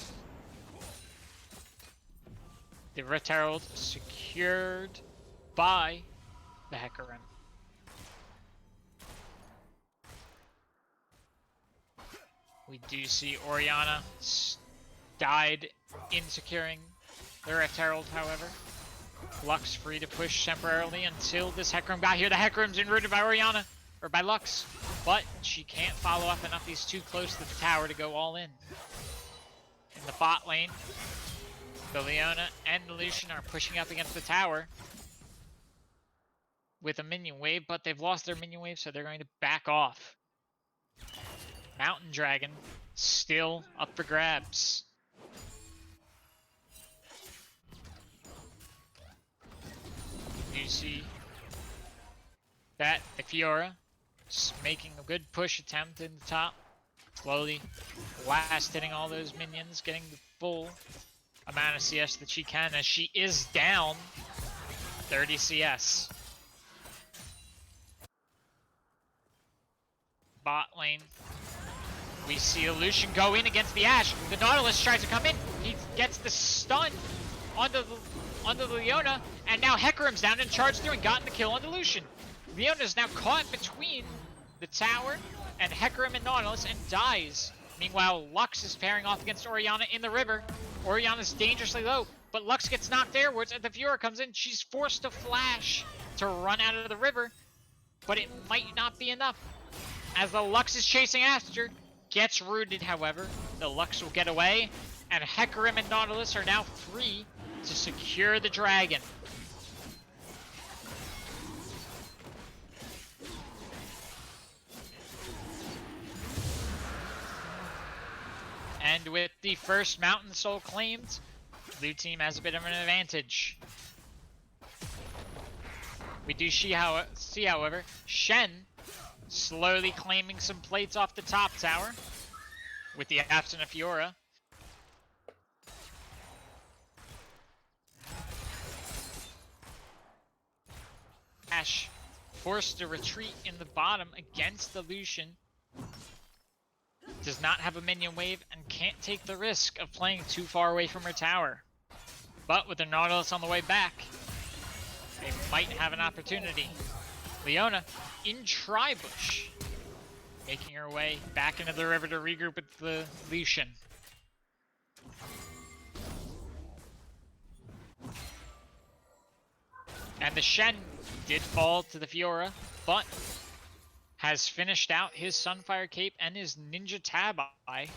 The Rift Herald secured by the Hecarim. We do see Orianna died in securing the Rift Herald, however. Lux free to push temporarily until this Hecarim got here. The Hecarim's enrooted by Orianna, or by Lux, but she can't follow up enough. He's too close to the tower to go all in. In the bot lane, the Leona and the Lucian are pushing up against the tower with a minion wave, but they've lost their minion wave, so they're going to back off. Mountain Dragon still up for grabs. You see that the Fiora is making a good push attempt in the top. Slowly blast hitting all those minions, getting the full amount of CS that she can, as she is down 30 CS. Bot lane. We see a Lucian go in against the Ashe. The Nautilus tries to come in. He gets the stun onto the Leona, and now Hecarim's down and charged through and gotten the kill on the Lucian. Leona is now caught between the tower and Hecarim and Nautilus and dies. Meanwhile, Lux is pairing off against Orianna in the river. Orianna's dangerously low, but Lux gets knocked airwards, and the Fiora comes in. She's forced to flash to run out of the river, but it might not be enough. As the Lux is chasing after, gets rooted, however. The Lux will get away, And Hecarim and Nautilus are now free to secure the dragon. And with the first Mountain Soul claimed, blue team has a bit of an advantage. We do see, however, Shen slowly claiming some plates off the top tower with the absent of Fiora. Ash forced to retreat in the bottom against the Lucian. Does not have a minion wave and can't take the risk of playing too far away from her tower. But with the Nautilus on the way back, they might have an opportunity. Leona in Tri-Bush, making her way back into the river to regroup with the Lucian. And the Shen did fall to the Fiora, but has finished out his Sunfire Cape and his Ninja Tab Eye.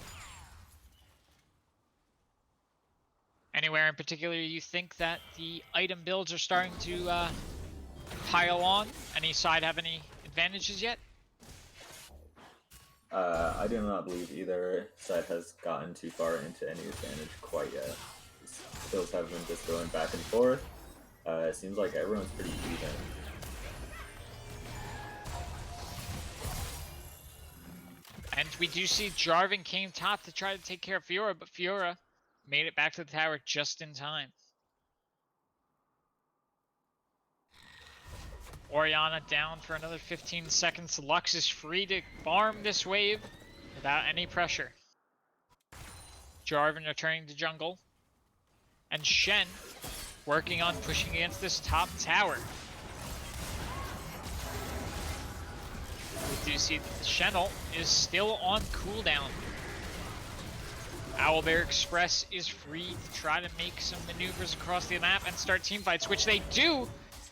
Anywhere in particular you think that the item builds are starting to pile on? Any side have any advantages yet? I do not believe either side has gotten too far into any advantage quite yet. These kills have been just going back and forth. It seems like everyone's pretty even. And we do see Jarvan came top to try to take care of Fiora, but Fiora made it back to the tower just in time. Orianna down for another 15 seconds. Lux is free to farm this wave without any pressure. Jarvan returning to jungle. And Shen working on pushing against this top tower. We do see that the Shen ult is still on cooldown. OwlBear Express is free to try to make some maneuvers across the map and start teamfights, which they do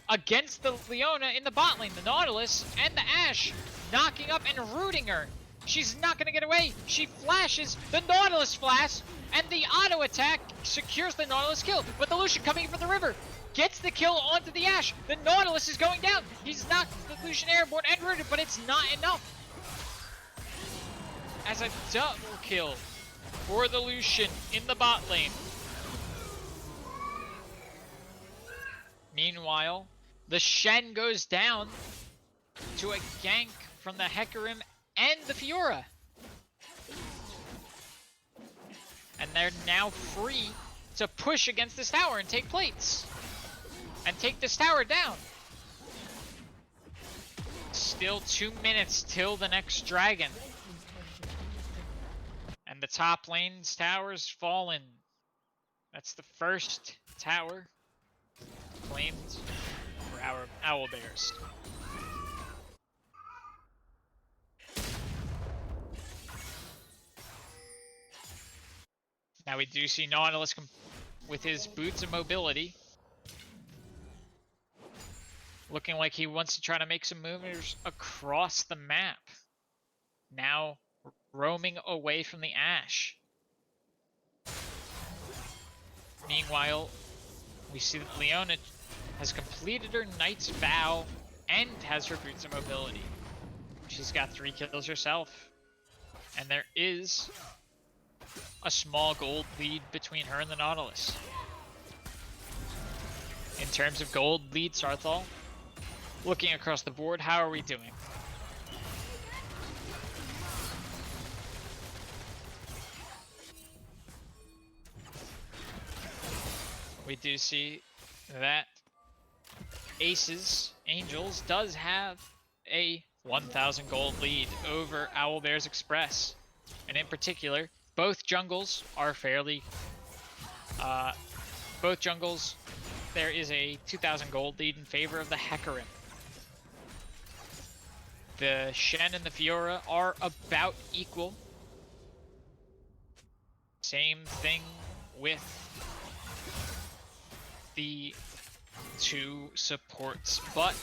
against the Leona in the bot lane. The Nautilus and the Ashe knocking up and rooting her. She's not going to get away. She flashes, the Nautilus flash, and the auto attack secures the Nautilus kill. But the Lucian coming in from the river gets the kill onto the Ashe. The Nautilus is going down. He's knocked the Lucian airborne and rooted, but it's not enough. As a double kill for the Lucian in the bot lane. Meanwhile, the Shen goes down to a gank from the Hecarim and the Fiora. And they're now free to push against this tower and take plates. And take this tower down. Still 2 minutes till the next dragon. And the top lane's tower's fallen. That's the first tower claimed for our OwlBears. Now we do see Nautilus with his boots of mobility. Looking like he wants to try to make some movers across the map. Now roaming away from the Ashe. Meanwhile, we see that Leona has completed her Knight's Vow and has her boots of mobility. She's got 3 kills herself. And there is a small gold lead between her and the Nautilus. In terms of gold lead, Sarthal, looking across the board, how are we doing? We do see that Angels does have a 1,000 gold lead over OwlBears Express. And in particular, both jungles are fairly... there is a 2,000 gold lead in favor of the Hecarim. The Shen and the Fiora are about equal. Same thing with the 2 supports, but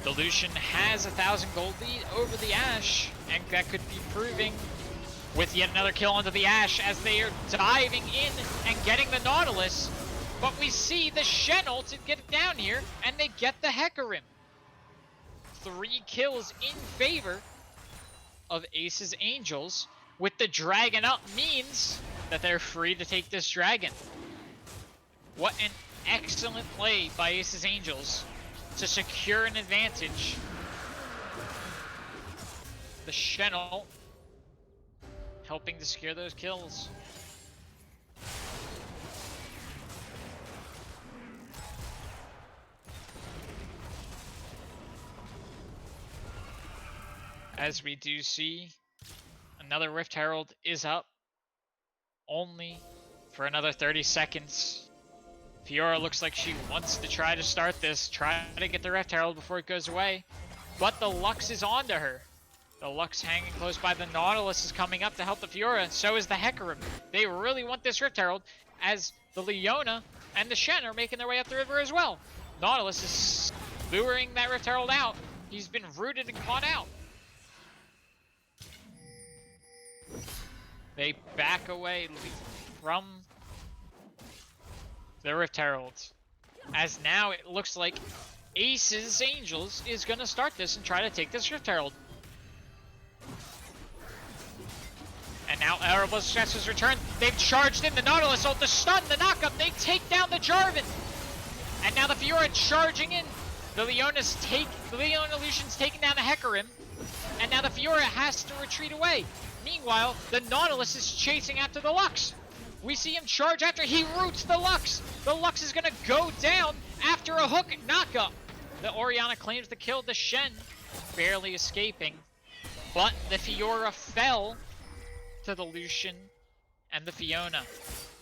the Lucian has 1,000 gold lead over the Ashe, and that could be proving with yet another kill onto the Ashe as they are diving in and getting the Nautilus. But we see the Shen ult get it down here, and they get the Hecarim. 3 kills in favor of Ace's Angels. With the dragon up means that they're free to take this dragon. What an excellent play by Ace's Angels to secure an advantage. The Shen ult helping to secure those kills. As we do see, another Rift Herald is up, only for another 30 seconds. Fiora looks like she wants to try to start this, try to get the Rift Herald before it goes away, but the Lux is onto her. The Lux hanging close by, the Nautilus is coming up to help the Fiora, so is the Hecarim. They really want this Rift Herald, as the Leona and the Shen are making their way up the river as well. Nautilus is luring that Rift Herald out. He's been rooted and caught out. They back away from the Rift Herald, as now it looks like Ace's Angels is going to start this and try to take this Rift Herald. And now Erebus Stress's return. They've charged in the Nautilus ult, the stun, the knockup. They take down the Jarvan. And now the Fiora charging in. The Leona Lucian's taking down the Hecarim. And now the Fiora has to retreat away. Meanwhile, the Nautilus is chasing after the Lux. We see him charge after. He roots the Lux. The Lux is going to go down after a hook knockup. The Orianna claims the kill. The Shen barely escaping. But the Fiora fell to the Lucian and the Fiona.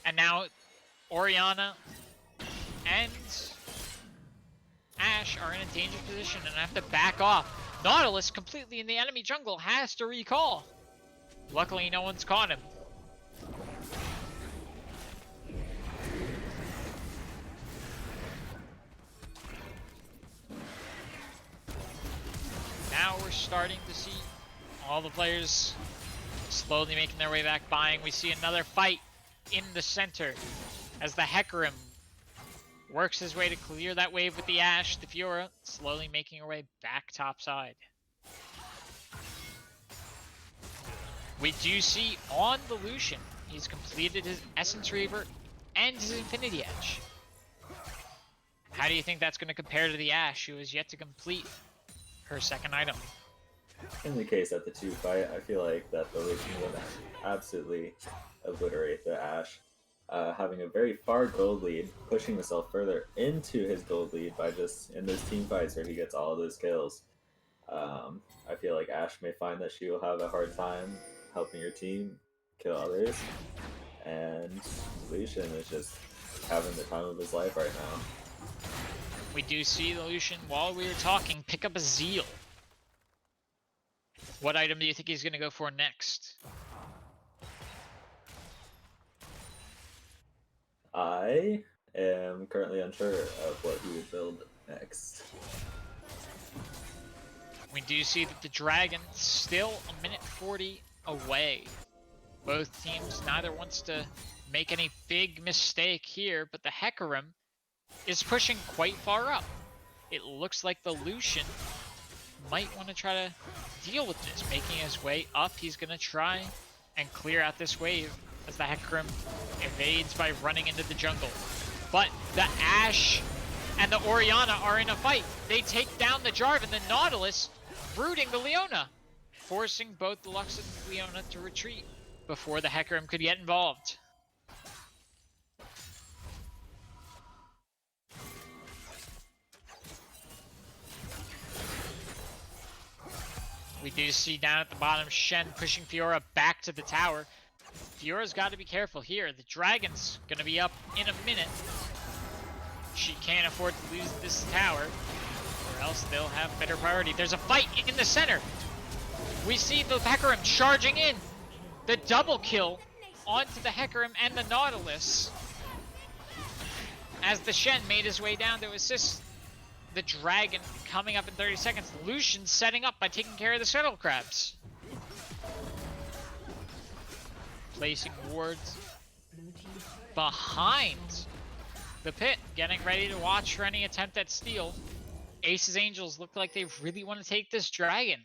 And now Orianna and Ashe are in a dangerous position and have to back off. Nautilus, completely in the enemy jungle, has to recall. Luckily, no one's caught him. Now we're starting to see all the players slowly making their way back, buying. We see another fight in the center as the Hecarim works his way to clear that wave with the Ashe. The Fiora slowly making her way back topside. We do see on the Lucian, he's completed his Essence Reaver and his Infinity Edge. How do you think that's going to compare to the Ashe, who is yet to complete her second item? In the case that the two fight, I feel like that the Lucian would absolutely obliterate the Ashe. Having a very far gold lead, pushing himself further into his gold lead by just in those team fights where he gets all of those kills. I feel like Ashe may find that she will have a hard time helping your team kill others, and Lucian is just having the time of his life right now. We do see the Lucian, while we were talking, pick up a Zeal. What item do you think he's going to go for next? I am currently unsure of what he would build next. We do see that the Dragon still a minute 40 away. Both teams, neither wants to make any big mistake here, but the Hecarim is pushing quite far up. It looks like the Lucian might want to try to deal with this, making his way up. He's going to try and clear out this wave as the Hecarim evades by running into the jungle. But the Ashe and the Orianna are in a fight. They take down the Jarvan, the Nautilus, rooting the Leona, forcing both the Lux and the Leona to retreat before the Hecarim could get involved. We do see down at the bottom Shen pushing Fiora back to the tower. Fiora's got to be careful here. The Dragon's going to be up in a minute. She can't afford to lose this tower, or else they'll have better priority. There's a fight in the center. We see the Hecarim charging in. The double kill onto the Hecarim and the Nautilus, as the Shen made his way down to assist the Dragon coming up in 30 seconds. Lucian setting up by taking care of the Shuttle Crabs. placing wards behind the pit, getting ready to watch for any attempt at steal. Ace's Angels look like they really want to take this dragon.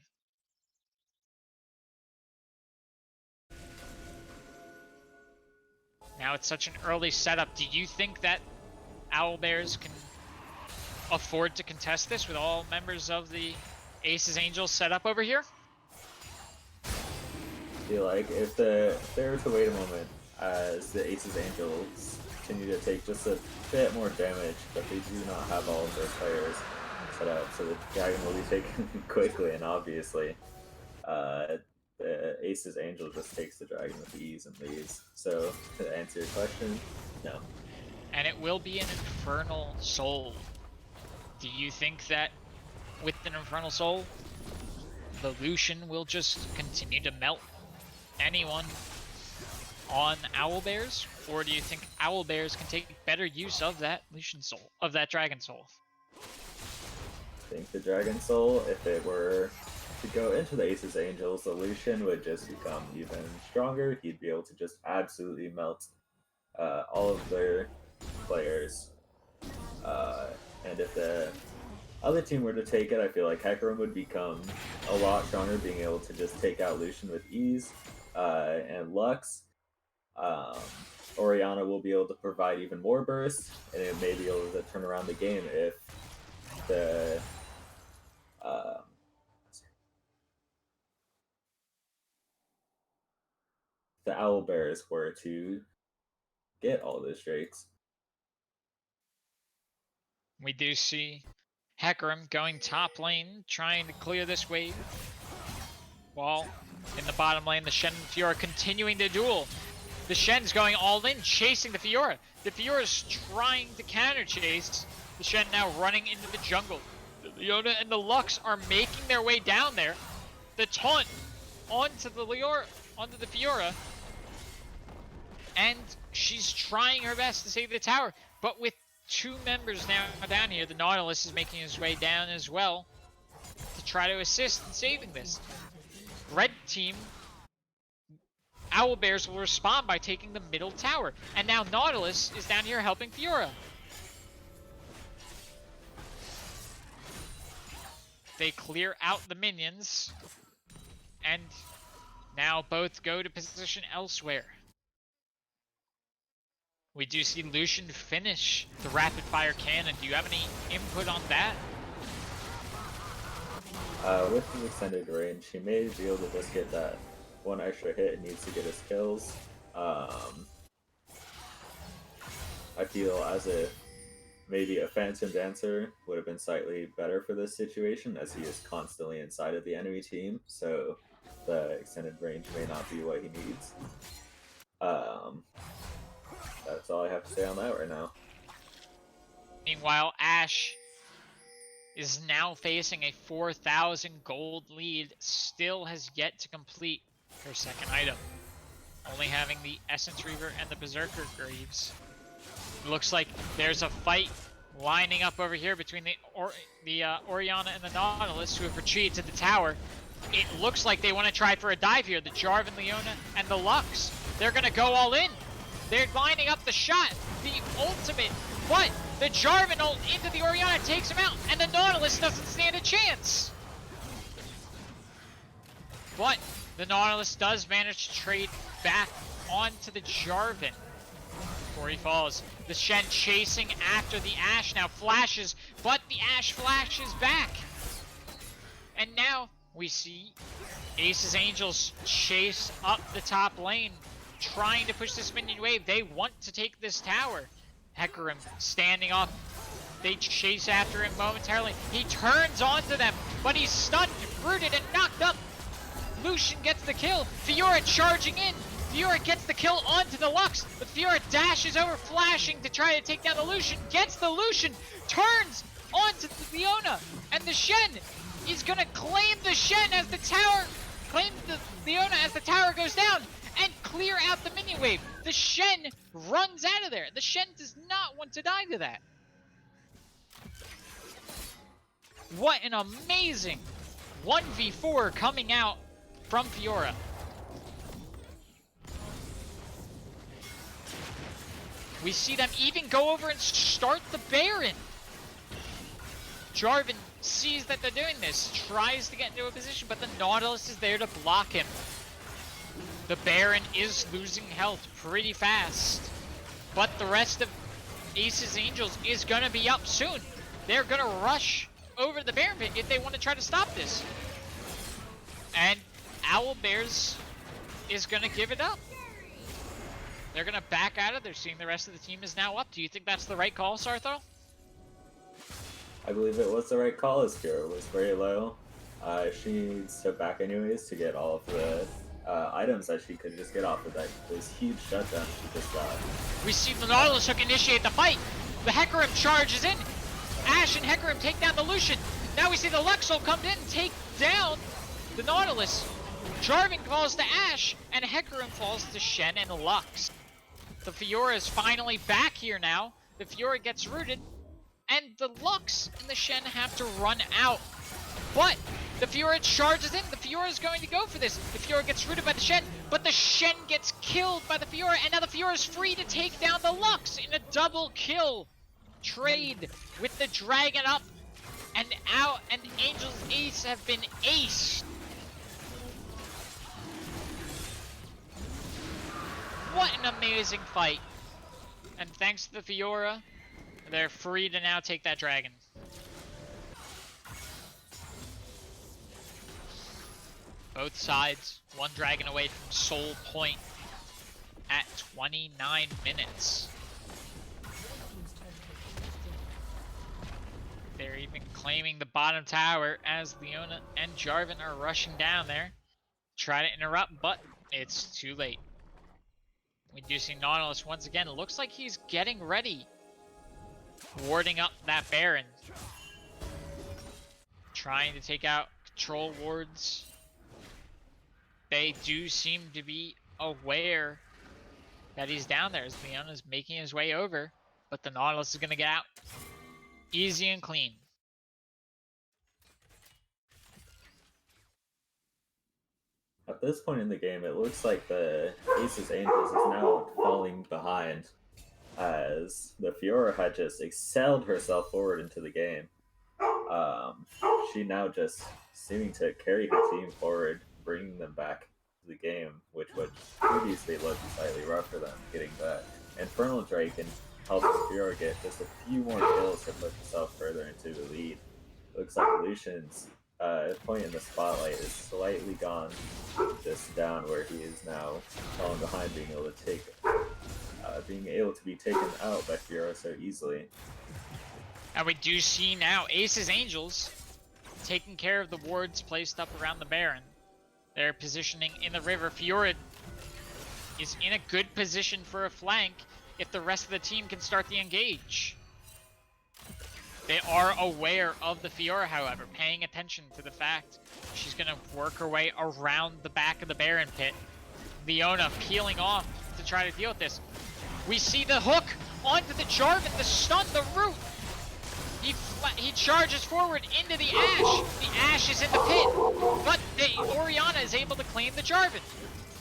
Now it's such an early setup. Do you think that OwlBears can afford to contest this with all members of the Ace's Angels set up over here? I feel like if they were to wait a moment as the Ace's Angels continue to take just a bit more damage, but they do not have all of their players set up, so the dragon will be taken quickly and obviously. The Ace's Angel just takes the dragon with ease and leaves. So, to answer your question, no. And it will be an Infernal Soul. Do you think that with an Infernal Soul, the Lucian will just continue to melt anyone on OwlBears? Or do you think OwlBears can take better use of that Lucian Soul, of that Dragon Soul? I think the Dragon Soul, if it were to go into the Ace's Angels, the Lucian would just become even stronger. He'd be able to just absolutely melt all of their players. And if the other team were to take it, I feel like Hecarim would become a lot stronger, being able to just take out Lucian with ease. And Lux, Orianna will be able to provide even more burst, and it may be able to turn around the game if the OwlBears were to get all those drakes. We do see Hecarim going top lane, trying to clear this wave. While in the bottom lane, the Shen and Fiora continuing the duel. The Shen's going all in, chasing the Fiora. The Fiora's trying to counter chase. The Shen now running into the jungle. The Leona and the Lux are making their way down there. The taunt onto the Fiora. And she's trying her best to save the tower. But with two members now down here, the Nautilus is making his way down as well to try to assist in saving this. Red team, OwlBears will respond by taking the middle tower. And now Nautilus is down here helping Fiora. They clear out the minions. And now both go to position elsewhere. We do see Lucian finish the rapid fire cannon. Do you have any input on that? With his extended range, he may be able to just get that one extra hit and needs to get his kills. I feel as if maybe a Phantom Dancer would have been slightly better for this situation, as he is constantly inside of the enemy team, so the extended range may not be what he needs. That's all I have to say on that right now. Meanwhile, Ashe is now facing a 4,000 gold lead, still has yet to complete her second item. Only having the Essence Reaver and the Berserker Greaves. Looks like there's a fight lining up over here between the Orianna and the Nautilus, who have retreated to the tower. It looks like they want to try for a dive here. The Jarvan, Leona, and the Lux. They're going to go all in. They're lining up the shot, the ultimate, but the Jarvan ult into the Orianna takes him out, and the Nautilus doesn't stand a chance. But the Nautilus does manage to trade back onto the Jarvan before he falls. The Shen chasing after the Ashe now flashes, but the Ashe flashes back. And now we see Ace's Angels chase up the top lane, trying to push this minion wave. They want to take this tower. Hecarim standing up. They chase after him momentarily. He turns onto them, but he's stunned, rooted, and knocked up. Lucian gets the kill. Fiora charging in. Fiora gets the kill onto the Lux, but Fiora dashes over, flashing to try to take down the Lucian. Gets the Lucian, turns onto the Leona, and the Shen is gonna claim the Shen as the tower, claim the Leona as the tower goes down, and clear out the minion wave. The Shen runs out of there. The Shen does not want to die to that. What an amazing 1v4 coming out from Fiora. We see them even go over and start the Baron. Jarvan sees that they're doing this, tries to get into a position, but the Nautilus is there to block him. The Baron is losing health pretty fast, but the rest of Ace's Angels is gonna be up soon. They're gonna rush over the Baron pit if they want to try to stop this. And OwlBears is gonna give it up. They're gonna back out of there, seeing the rest of the team is now up. Do you think that's the right call, Sartho? I believe it was the right call as Fiora was very low. She needs to back anyways to get all of the items that she could just get off of those huge shutdowns she just got. We see the Nautilus Hook initiate the fight. The Hecarim charges in. Ashe and Hecarim take down the Lucian. Now we see the Luxol come in and take down the Nautilus. Jarvan falls to Ashe, and Hecarim falls to Shen and Lux. The Fiora is finally back here now. The Fiora gets rooted, and the Lux and the Shen have to run out. But the Fiora charges in. The Fiora is going to go for this. The Fiora gets rooted by the Shen, but the Shen gets killed by the Fiora, and now the Fiora is free to take down the Lux in a double kill trade with the Dragon up and out, and Angel's Ace have been aced. What an amazing fight. And thanks to the Fiora, they're free to now take that dragon. Both sides, one dragon away from Soul Point at 29 minutes. They're even claiming the bottom tower as Leona and Jarvan are rushing down there. Try to interrupt, but it's too late. We do see Nautilus once again. It looks like he's getting ready. Warding up that Baron. Trying to take out control wards. They do seem to be aware that he's down there as Leona's making his way over. But the Nautilus is going to get out easy and clean. At this point in the game, it looks like the Ace's Angels is now falling behind, as the Fiora had just excelled herself forward into the game. She now just seeming to carry her team forward, bringing them back to the game, which would previously look slightly rough for them, getting that Infernal Drake and helping Fiora get just a few more kills to push herself further into the lead. Looks like Lucian's point in the spotlight is slightly gone just down, where he is now falling behind, being able to be taken out by Fiora so easily. And we do see now Ace's Angels taking care of the wards placed up around the Baron. They're positioning in the river. Fiora is in a good position for a flank if the rest of the team can start the engage. They are aware of the Fiora, however, paying attention to the fact she's going to work her way around the back of the Baron pit. Leona peeling off to try to deal with this. We see the hook onto the Jarvan, the stun, the root. He charges forward into the Ashe. The Ashe is in the pit, but the Orianna is able to claim the Jarvan.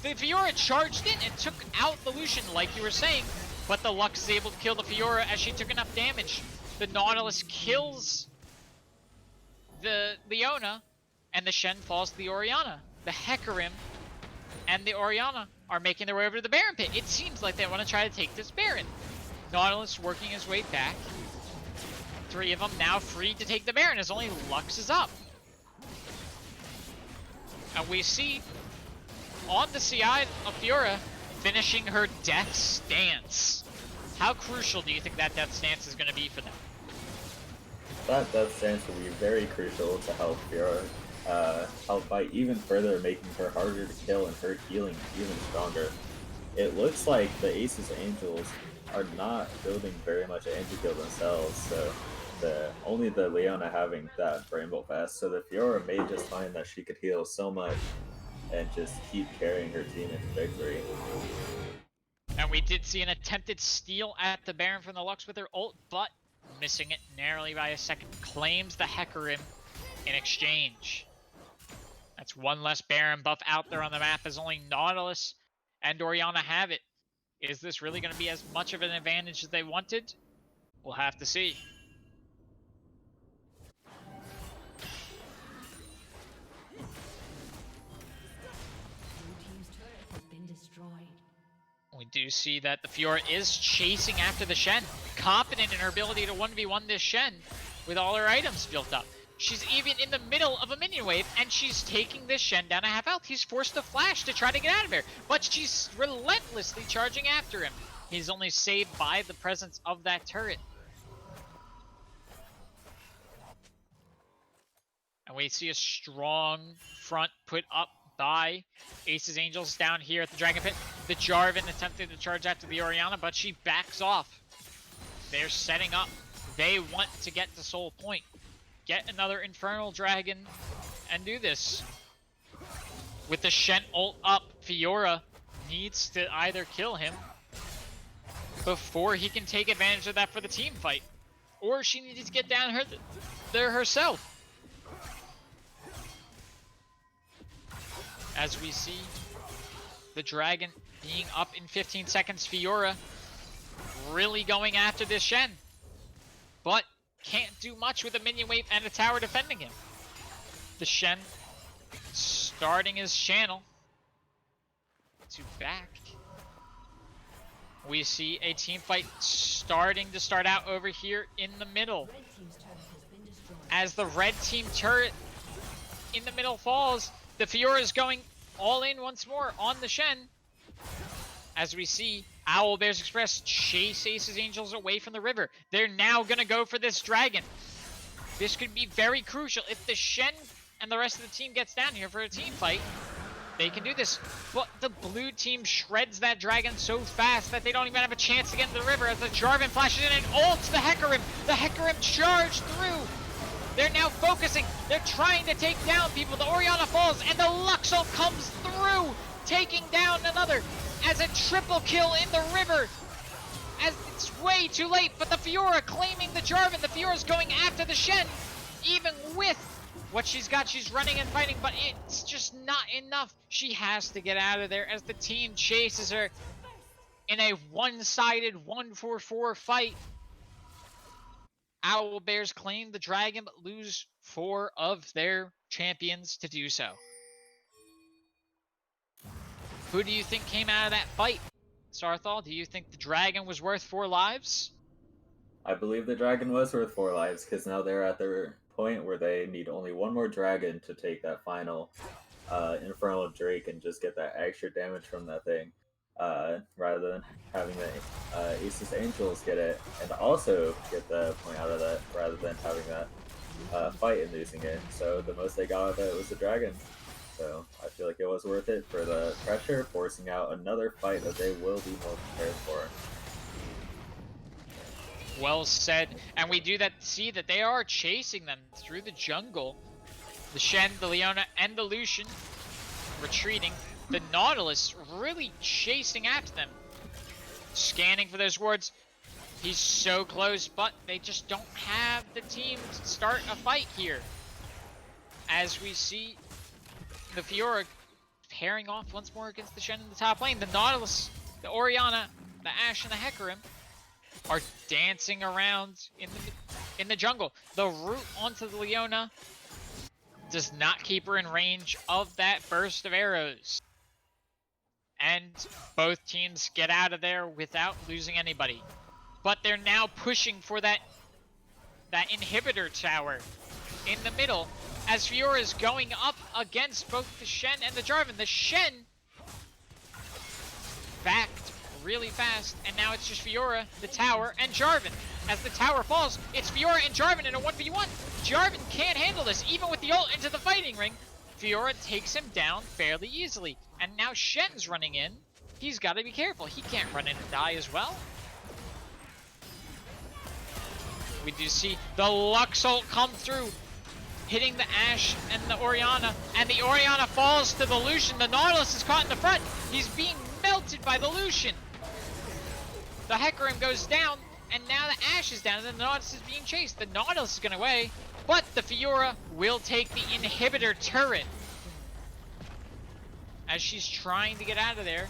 The Fiora charged in and took out the Lucian, like you were saying, but the Lux is able to kill the Fiora as she took enough damage. The Nautilus kills the Leona, and the Shen falls to the Orianna. The Hecarim and the Orianna are making their way over to the Baron pit. It seems like they want to try to take this Baron. Nautilus working his way back. Three of them now free to take the Baron as only Lux is up. And we see on the side of Fiora finishing her death stance. How crucial do you think that death stance is going to be for them? That death stance will be very crucial to help Fiora help by even further making her harder to kill and her healing even stronger. It looks like the Ace's Angels are not building very much an Angel Guild themselves, so only the Leona having that Bramble Fest, so the Fiora may just find that she could heal so much and just keep carrying her team into victory. And we did see an attempted steal at the Baron from the Lux with her ult, but missing it narrowly by a second. Claims the Hecarim in exchange. That's one less Baron buff out there on the map, as only Nautilus and Orianna have it. Is this really going to be as much of an advantage as they wanted? We'll have to see. Blue team's turret has been destroyed. We do see that the Fiora is chasing after the Shen, confident in her ability to 1v1 this Shen with all her items built up. She's even in the middle of a minion wave, and she's taking this Shen down to half health. He's forced to flash to try to get out of here, but she's relentlessly charging after him. He's only saved by the presence of that turret. And we see a strong front put up by Ace's Angels down here at the Dragon Pit. The Jarvan attempted to charge after the Orianna, but she backs off. They're setting up. They want to get to Soul Point. Get another Infernal Dragon and do this. With the Shen ult up, Fiora needs to either kill him before he can take advantage of that for the team fight, or she needs to get down there herself. As we see the Dragon being up in 15 seconds, Fiora really going after this Shen, but can't do much with a minion wave and a tower defending him. The Shen starting his channel to back. We see a team fight starting to start out over here in the middle. Red team's turret has been destroyed. As the red team turret in the middle falls, the Fiora is going all in once more on the Shen. As we see OwlBear's Express chase Ace's Angels away from the river. They're now going to go for this dragon. This could be very crucial. If the Shen and the rest of the team gets down here for a team fight, they can do this. But the blue team shreds that dragon so fast that they don't even have a chance to get into the river as the Jarvan flashes in and ults the Hecarim. The Hecarim charged through. They're now focusing. They're trying to take down people. The Orianna falls and the Luxol comes through, taking down another as a triple kill in the river. As it's way too late, but the Fiora claiming the Jarvan. The Fiora's going after the Shen. Even with what she's got, she's running and fighting, but it's just not enough. She has to get out of there as the team chases her in a one-sided 1-4-4 fight. OwlBears claim the dragon, but lose 4 of their champions to do so. Who do you think came out of that fight? Sarthal, do you think the dragon was worth 4 lives? I believe the dragon was worth 4 lives, because now they're at their point where they need only one more dragon to take that final Infernal Drake and just get that extra damage from that thing, rather than having the Ace's Angels get it and also get the point out of that, rather than having that fight and losing it. So the most they got out of it was the dragon. So I feel like it was worth it for the pressure, forcing out another fight that they will be more prepared for. Well said. And we do see that they are chasing them through the jungle. The Shen, the Leona, and the Lucian retreating. The Nautilus really chasing after them. Scanning for those wards. He's so close, but they just don't have the team to start a fight here. As we see the Fiora pairing off once more against the Shen in the top lane. The Nautilus, the Orianna, the Ashe, and the Hecarim are dancing around in the jungle. The route onto the Leona does not keep her in range of that burst of arrows. And both teams get out of there without losing anybody. But they're now pushing for that inhibitor tower in the middle, as Fiora is going up against both the Shen and the Jarvan. The Shen backed really fast, and now it's just Fiora, the tower, and Jarvan. As the tower falls, it's Fiora and Jarvan in a 1v1. Jarvan can't handle this, even with the ult into the fighting ring. Fiora takes him down fairly easily, and now Shen's running in. He's got to be careful. He can't run in and die as well. We do see the Luxol come through, hitting the Ashe and the Orianna, and the Orianna falls to the Lucian. The Nautilus is caught in the front. He's being melted by the Lucian. The Hecarim goes down, and now the Ashe is down, and the Nautilus is being chased. The Nautilus is going away, but the Fiora will take the inhibitor turret. As she's trying to get out of there,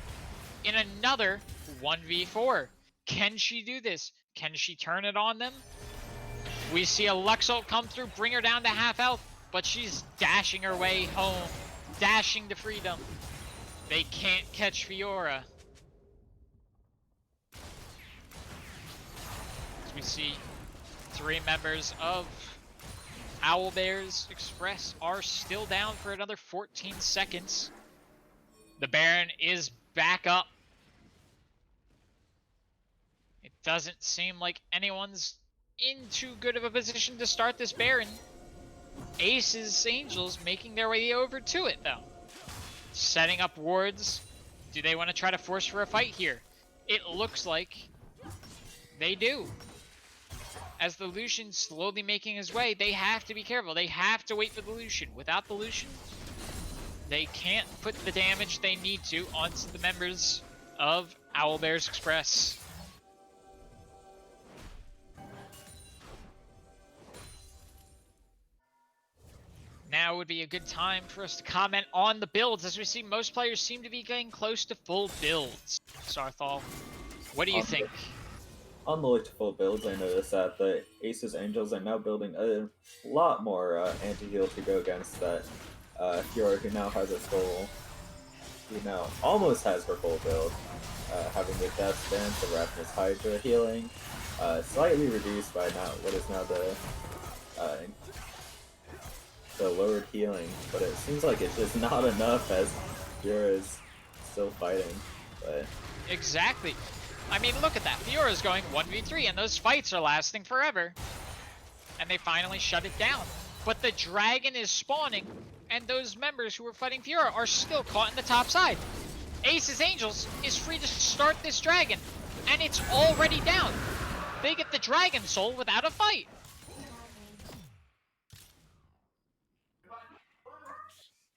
in another 1v4. Can she do this? Can she turn it on them? We see a Lux ult come through, bring her down to half health, but she's dashing her way home, dashing to freedom. They can't catch Fiora. As we see 3 members of OwlBear's Express are still down for another 14 seconds. The Baron is back up. It doesn't seem like anyone's in too good of a position to start this Baron. Ace's Angels making their way over to it though. Setting up wards. Do they want to try to force for a fight here? It looks like they do. As the Lucian's slowly making his way, they have to be careful. They have to wait for the Lucian. Without the Lucian, they can't put the damage they need to onto the members of OwlBear's Express. Now would be a good time for us to comment on the builds, as we see most players seem to be getting close to full builds. Sarthal, what do you think? On the way to full builds, I noticed that the Aces Angels are now building a lot more anti-heal to go against that Fiora, who now has its full, who now almost has her full build, having the Death Stance, the Ravenous Hydra healing, slightly reduced by now what is now the lowered healing, but it seems like it's just not enough as Fiora is still fighting. But exactly. I mean, look at that. Fiora's going 1v3, and those fights are lasting forever. And they finally shut it down. But the dragon is spawning, and those members who were fighting Fiora are still caught in the top side. Ace's Angels is free to start this dragon, and it's already down. They get the Dragon Soul without a fight.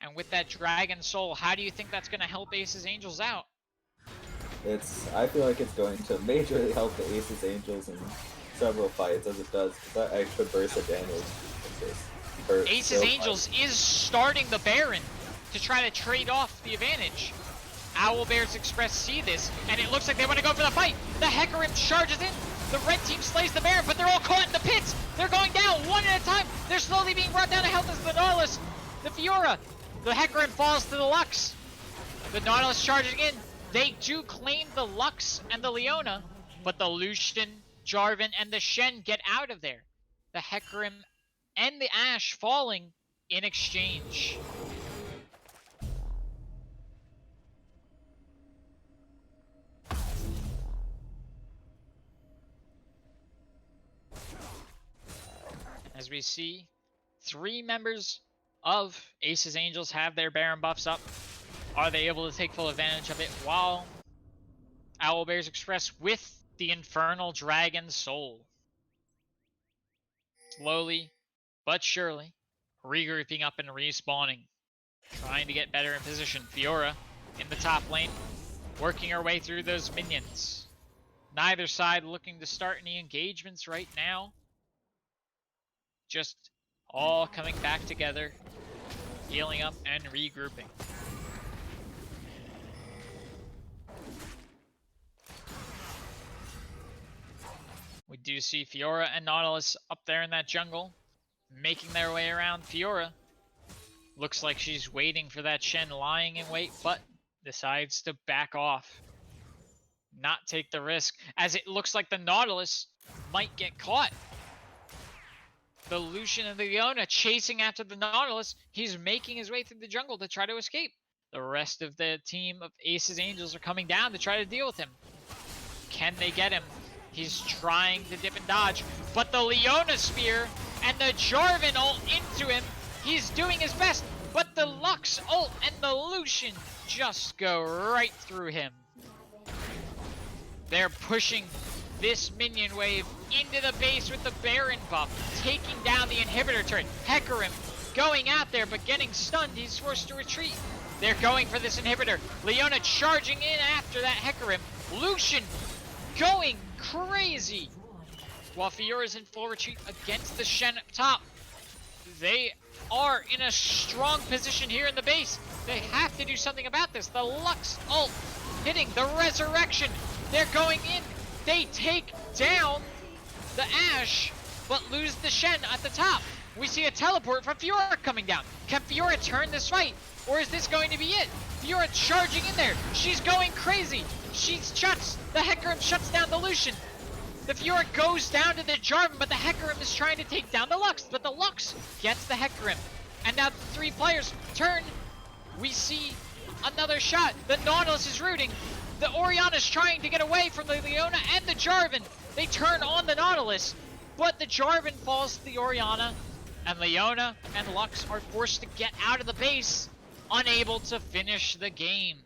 And with that Dragon Soul, how do you think that's going to help Ace's Angels out? I feel like it's going to majorly help the Aces Angels in several fights, as it does that extra burst of damage. Aces Angels is starting the Baron to try to trade off the advantage. OwlBear's Express see this, and it looks like they want to go for the fight. The Hecarim charges in. The red team slays the Baron, but they're all caught in the pits. They're going down one at a time. They're slowly being brought down to health as the Nautilus, the Fiora. The Hecarim falls to the Lux. The Nautilus charging in. They do claim the Lux and the Leona, but the Lucian, Jarvan, and the Shen get out of there. The Hecarim and the Ashe falling in exchange. As we see, 3 members of Aces Angels have their Baron buffs up. Are they able to take full advantage of it while OwlBear's Express with the Infernal Dragon Soul? Slowly but surely regrouping up and respawning, trying to get better in position. Fiora in the top lane, working her way through those minions. Neither side looking to start any engagements right now. Just all coming back together, healing up and regrouping. We do see Fiora and Nautilus up there in that jungle, making their way around. Fiora looks like she's waiting for that Shen lying in wait, but decides to back off. Not take the risk, as it looks like the Nautilus might get caught. The Lucian and the Leona chasing after the Nautilus. He's making his way through the jungle to try to escape. The rest of the team of Aces Angels are coming down to try to deal with him. Can they get him? He's trying to dip and dodge, but the Leona Spear and the Jarvan ult into him. He's doing his best, but the Lux ult and the Lucian just go right through him. They're pushing this minion wave into the base with the Baron buff, taking down the inhibitor turret. Hecarim going out there, but getting stunned. He's forced to retreat. They're going for this inhibitor. Leona charging in after that Hecarim. Lucian going crazy, while Fiora's in full retreat against the Shen up top. They are in a strong position here in the base. They have to do something about this. The Lux ult hitting the resurrection. They're going in. They take down the Ashe, but lose the Shen at the top. We see a teleport from Fiora coming down. Can Fiora turn this fight? Or is this going to be it? Fiora charging in there. She's going crazy. She shuts. The Hecarim shuts down the Lucian. The Fiora goes down to the Jarvan, but the Hecarim is trying to take down the Lux. But the Lux gets the Hecarim. And now the 3 players turn. We see another shot. The Nautilus is rooting. The Orianna's trying to get away from the Leona and the Jarvan. They turn on the Nautilus, but the Jarvan falls to the Orianna. And Leona and Lux are forced to get out of the base, unable to finish the game.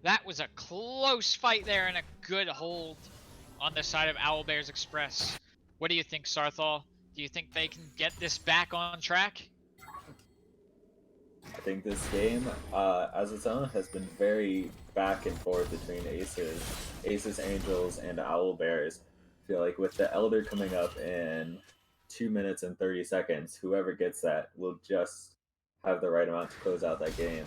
That was a close fight there and a good hold on the side of OwlBear's Express. What do you think, Sarthal? Do you think they can get this back on track? I think this game, as its own, has been very back and forth between Aces, Angels, and OwlBears. I feel like with the Elder coming up in 2 minutes and 30 seconds, whoever gets that will just have the right amount to close out that game.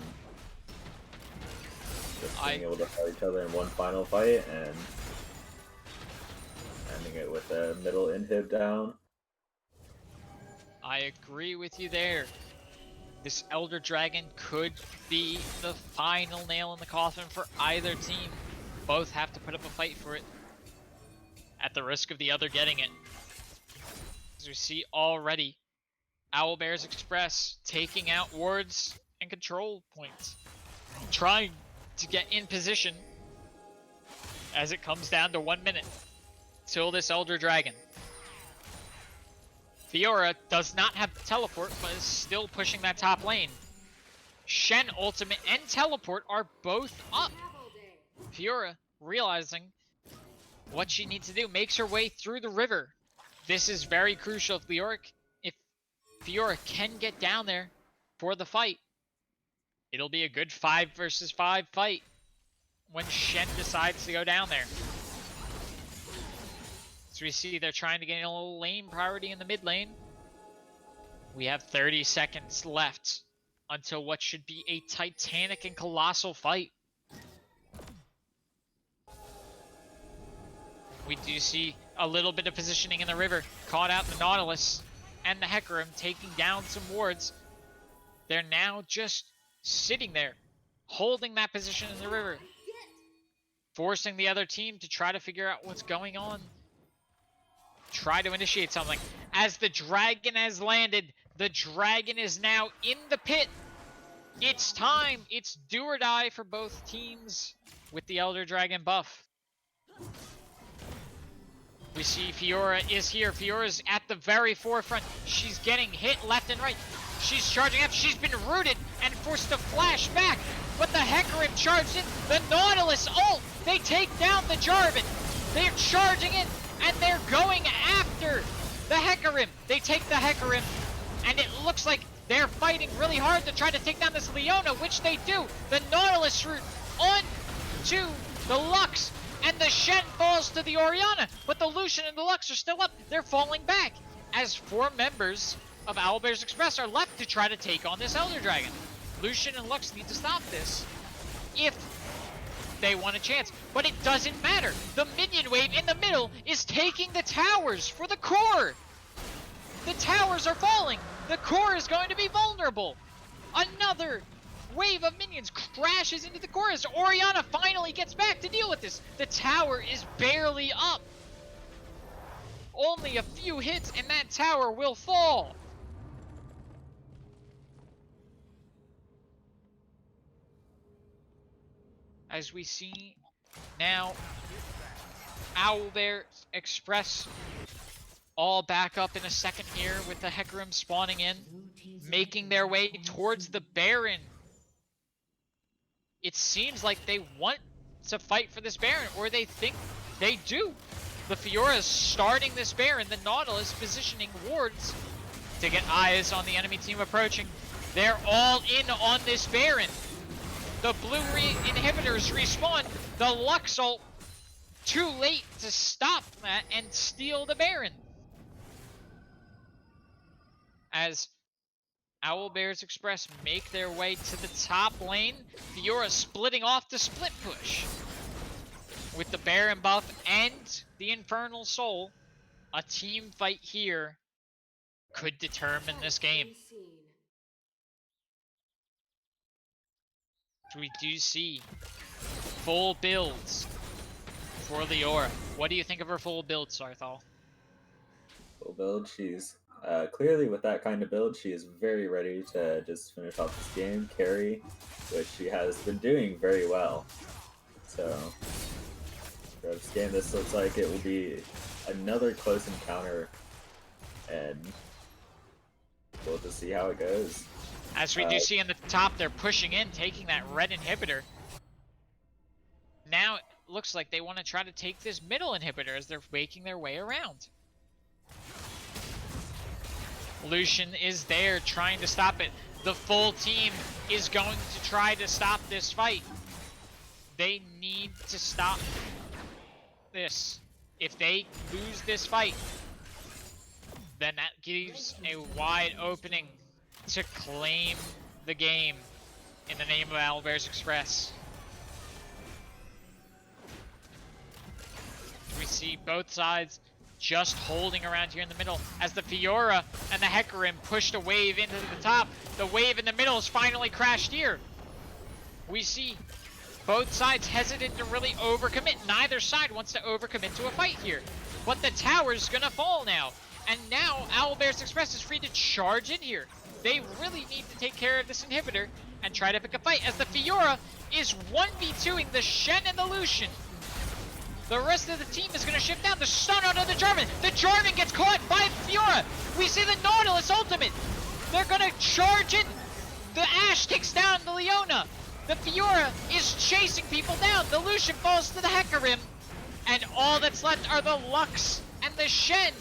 Just being able to fight each other in one final fight and ending it with a middle inhib down. I agree with you there. This Elder Dragon could be the final nail in the coffin for either team. Both have to put up a fight for it, at the risk of the other getting it. As we see already, OwlBear's Express taking out wards and control points, trying to get in position as it comes down to 1 minute till this Elder Dragon. Fiora does not have the teleport, but is still pushing that top lane. Shen ultimate and teleport are both up. Fiora, realizing what she needs to do, makes her way through the river. This is very crucial if Fiora can get down there for the fight. It'll be a good 5 versus 5 fight when Shen decides to go down there. So we see they're trying to gain a little lane priority in the mid lane. We have 30 seconds left until what should be a titanic and colossal fight. We do see a little bit of positioning in the river. Caught out the Nautilus and the Hecarim taking down some wards. They're now just sitting there, holding that position in the river, forcing the other team to try to figure out what's going on. Try to initiate something. As the dragon has landed, the dragon is now in the pit. It's time. It's do or die for both teams with the Elder Dragon buff. We see Fiora is here. Fiora's at the very forefront. She's getting hit left and right. She's charging up. She's been rooted and forced to flash back. But the Hecarim charged in. The Nautilus ult. They take down the Jarvan. They're charging in. And they're going after the Hecarim. They take the Hecarim, and it looks like they're fighting really hard to try to take down this Leona, which they do. The Nautilus route on to the Lux, and the Shen falls to the Orianna, but the Lucian and the Lux are still up. They're falling back as 4 members of OwlBear's Express are left to try to take on this Elder Dragon. Lucian and Lux need to stop this if they want a chance, but it doesn't matter. The minion wave in the middle is taking the towers for the core. The towers are falling. The core is going to be vulnerable. Another wave of minions crashes into the core as Orianna finally gets back to deal with this. The tower is barely up. Only a few hits and that tower will fall. As we see now, OwlBear Express all back up in a second here with the Hecarim spawning in, making their way towards the Baron. It seems like they want to fight for this Baron, or they think they do. The Fiora is starting this Baron, the Nautilus positioning wards to get eyes on the enemy team approaching. They're all in on this Baron. The blue inhibitors respawn. The Lux ult too late to stop that and steal the Baron. as OwlBears Express make their way to the top lane. Fiora splitting off the split push. With the Baron buff and the Infernal Soul, a team fight here could determine this game. We do see full builds for Leora. What do you think of her full build, Sarthal? Full build, she's clearly with that kind of build, she is very ready to just finish off this game, carry, which she has been doing very well. So, for this game, this looks like it will be another close encounter, and we'll just see how it goes. As we do see in the top, they're pushing in, taking that red inhibitor. Now it looks like they want to try to take this middle inhibitor as they're making their way around. Lucian is there trying to stop it. The full team is going to try to stop this fight. They need to stop this. If they lose this fight, then that gives a wide opening to claim the game in the name of OwlBears Express. We see both sides just holding around here in the middle as the Fiora and the Hecarim pushed a wave into the top. The wave in the middle has finally crashed here. We see both sides hesitant to really overcommit. Neither side wants to overcommit to a fight here. But the tower's gonna fall now. And now OwlBears Express is free to charge in here. They really need to take care of this inhibitor and try to pick a fight as the Fiora is 1v2ing the Shen and the Lucian. The rest of the team is going to shift down. The stun onto the Jarvan. The Jarvan gets caught by Fiora. We see the Nautilus ultimate. They're going to charge in. The Ashe takes down the Leona. The Fiora is chasing people down. The Lucian falls to the Hecarim. And all that's left are the Lux and the Shen.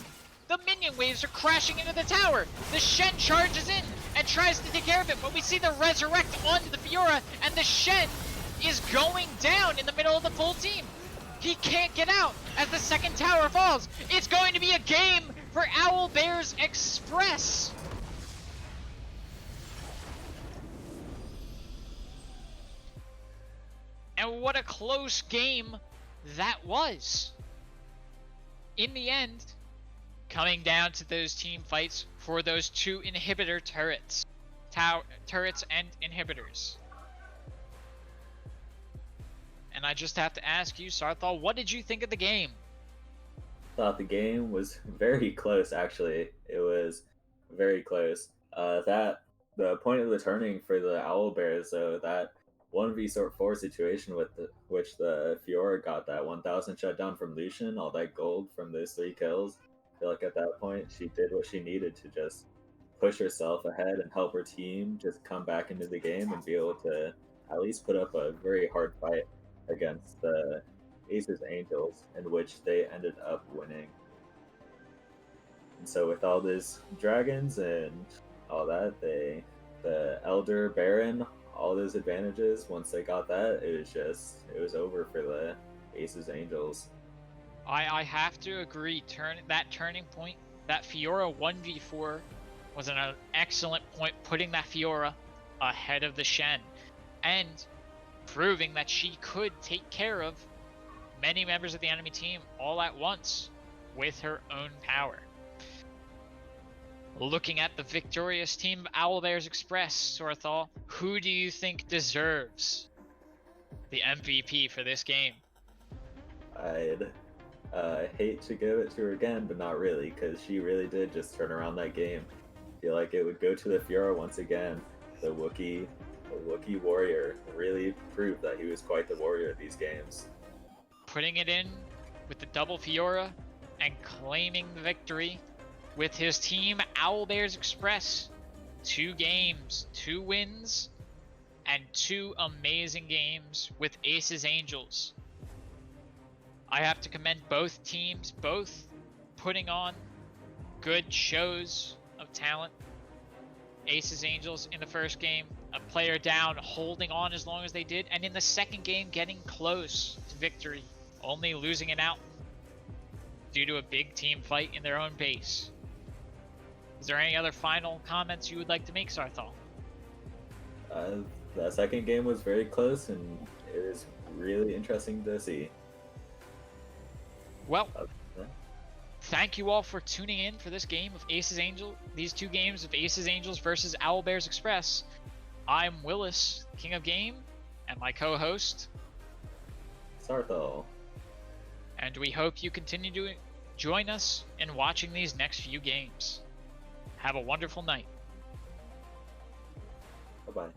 The minion waves are crashing into the tower. The Shen charges in and tries to take care of it, but we see the Resurrect onto the Fiora, and the Shen is going down in the middle of the full team. He can't get out as the second tower falls. It's going to be a game for OwlBears Express. And what a close game that was. In the end, coming down to those team fights for those two inhibitor turrets. Turrets and inhibitors. And I just have to ask you, Sarthal, what did you think of the game? Thought the game was very close, actually. It was very close. The point of the turning for the OwlBears, though, that 1v4 situation with which the Fiora got that 1000 shutdown from Lucian, all that gold from those 3 kills. I feel like at that point she did what she needed to just push herself ahead and help her team just come back into the game and be able to at least put up a very hard fight against the Aces Angels, in which they ended up winning. And so with all these dragons and all that, the Elder Baron, all those advantages, once they got that, it was over for the Aces Angels. I have to agree. That turning point, that Fiora 1v4 was an excellent point, putting that Fiora ahead of the Shen and proving that she could take care of many members of the enemy team all at once with her own power. Looking at the victorious team of OwlBears Express, Sorthal, who do you think deserves the MVP for this game? I'd hate to give it to her again, but not really, because she really did just turn around that game. I feel like it would go to the Fiora once again. The Wookiee warrior really proved that he was quite the warrior of these games. Putting it in with the double Fiora and claiming the victory with his team, OwlBears Express. 2 games, 2 wins, and 2 amazing games with Aces Angels. I have to commend both teams, both putting on good shows of talent. Aces Angels in the first game, a player down, holding on as long as they did, and in the second game getting close to victory, only losing it out due to a big team fight in their own base. Is there any other final comments you would like to make, Sarthal? That second game was very close, and it was really interesting to see. Well, Uh, yeah. thank you all for tuning in for this game of Aces Angel. These two games of Aces Angels versus OwlBears Express. I'm Willis, King of Game, and my co-host. Sarthal. And we hope you continue to join us in watching these next few games. Have a wonderful night. Bye-bye.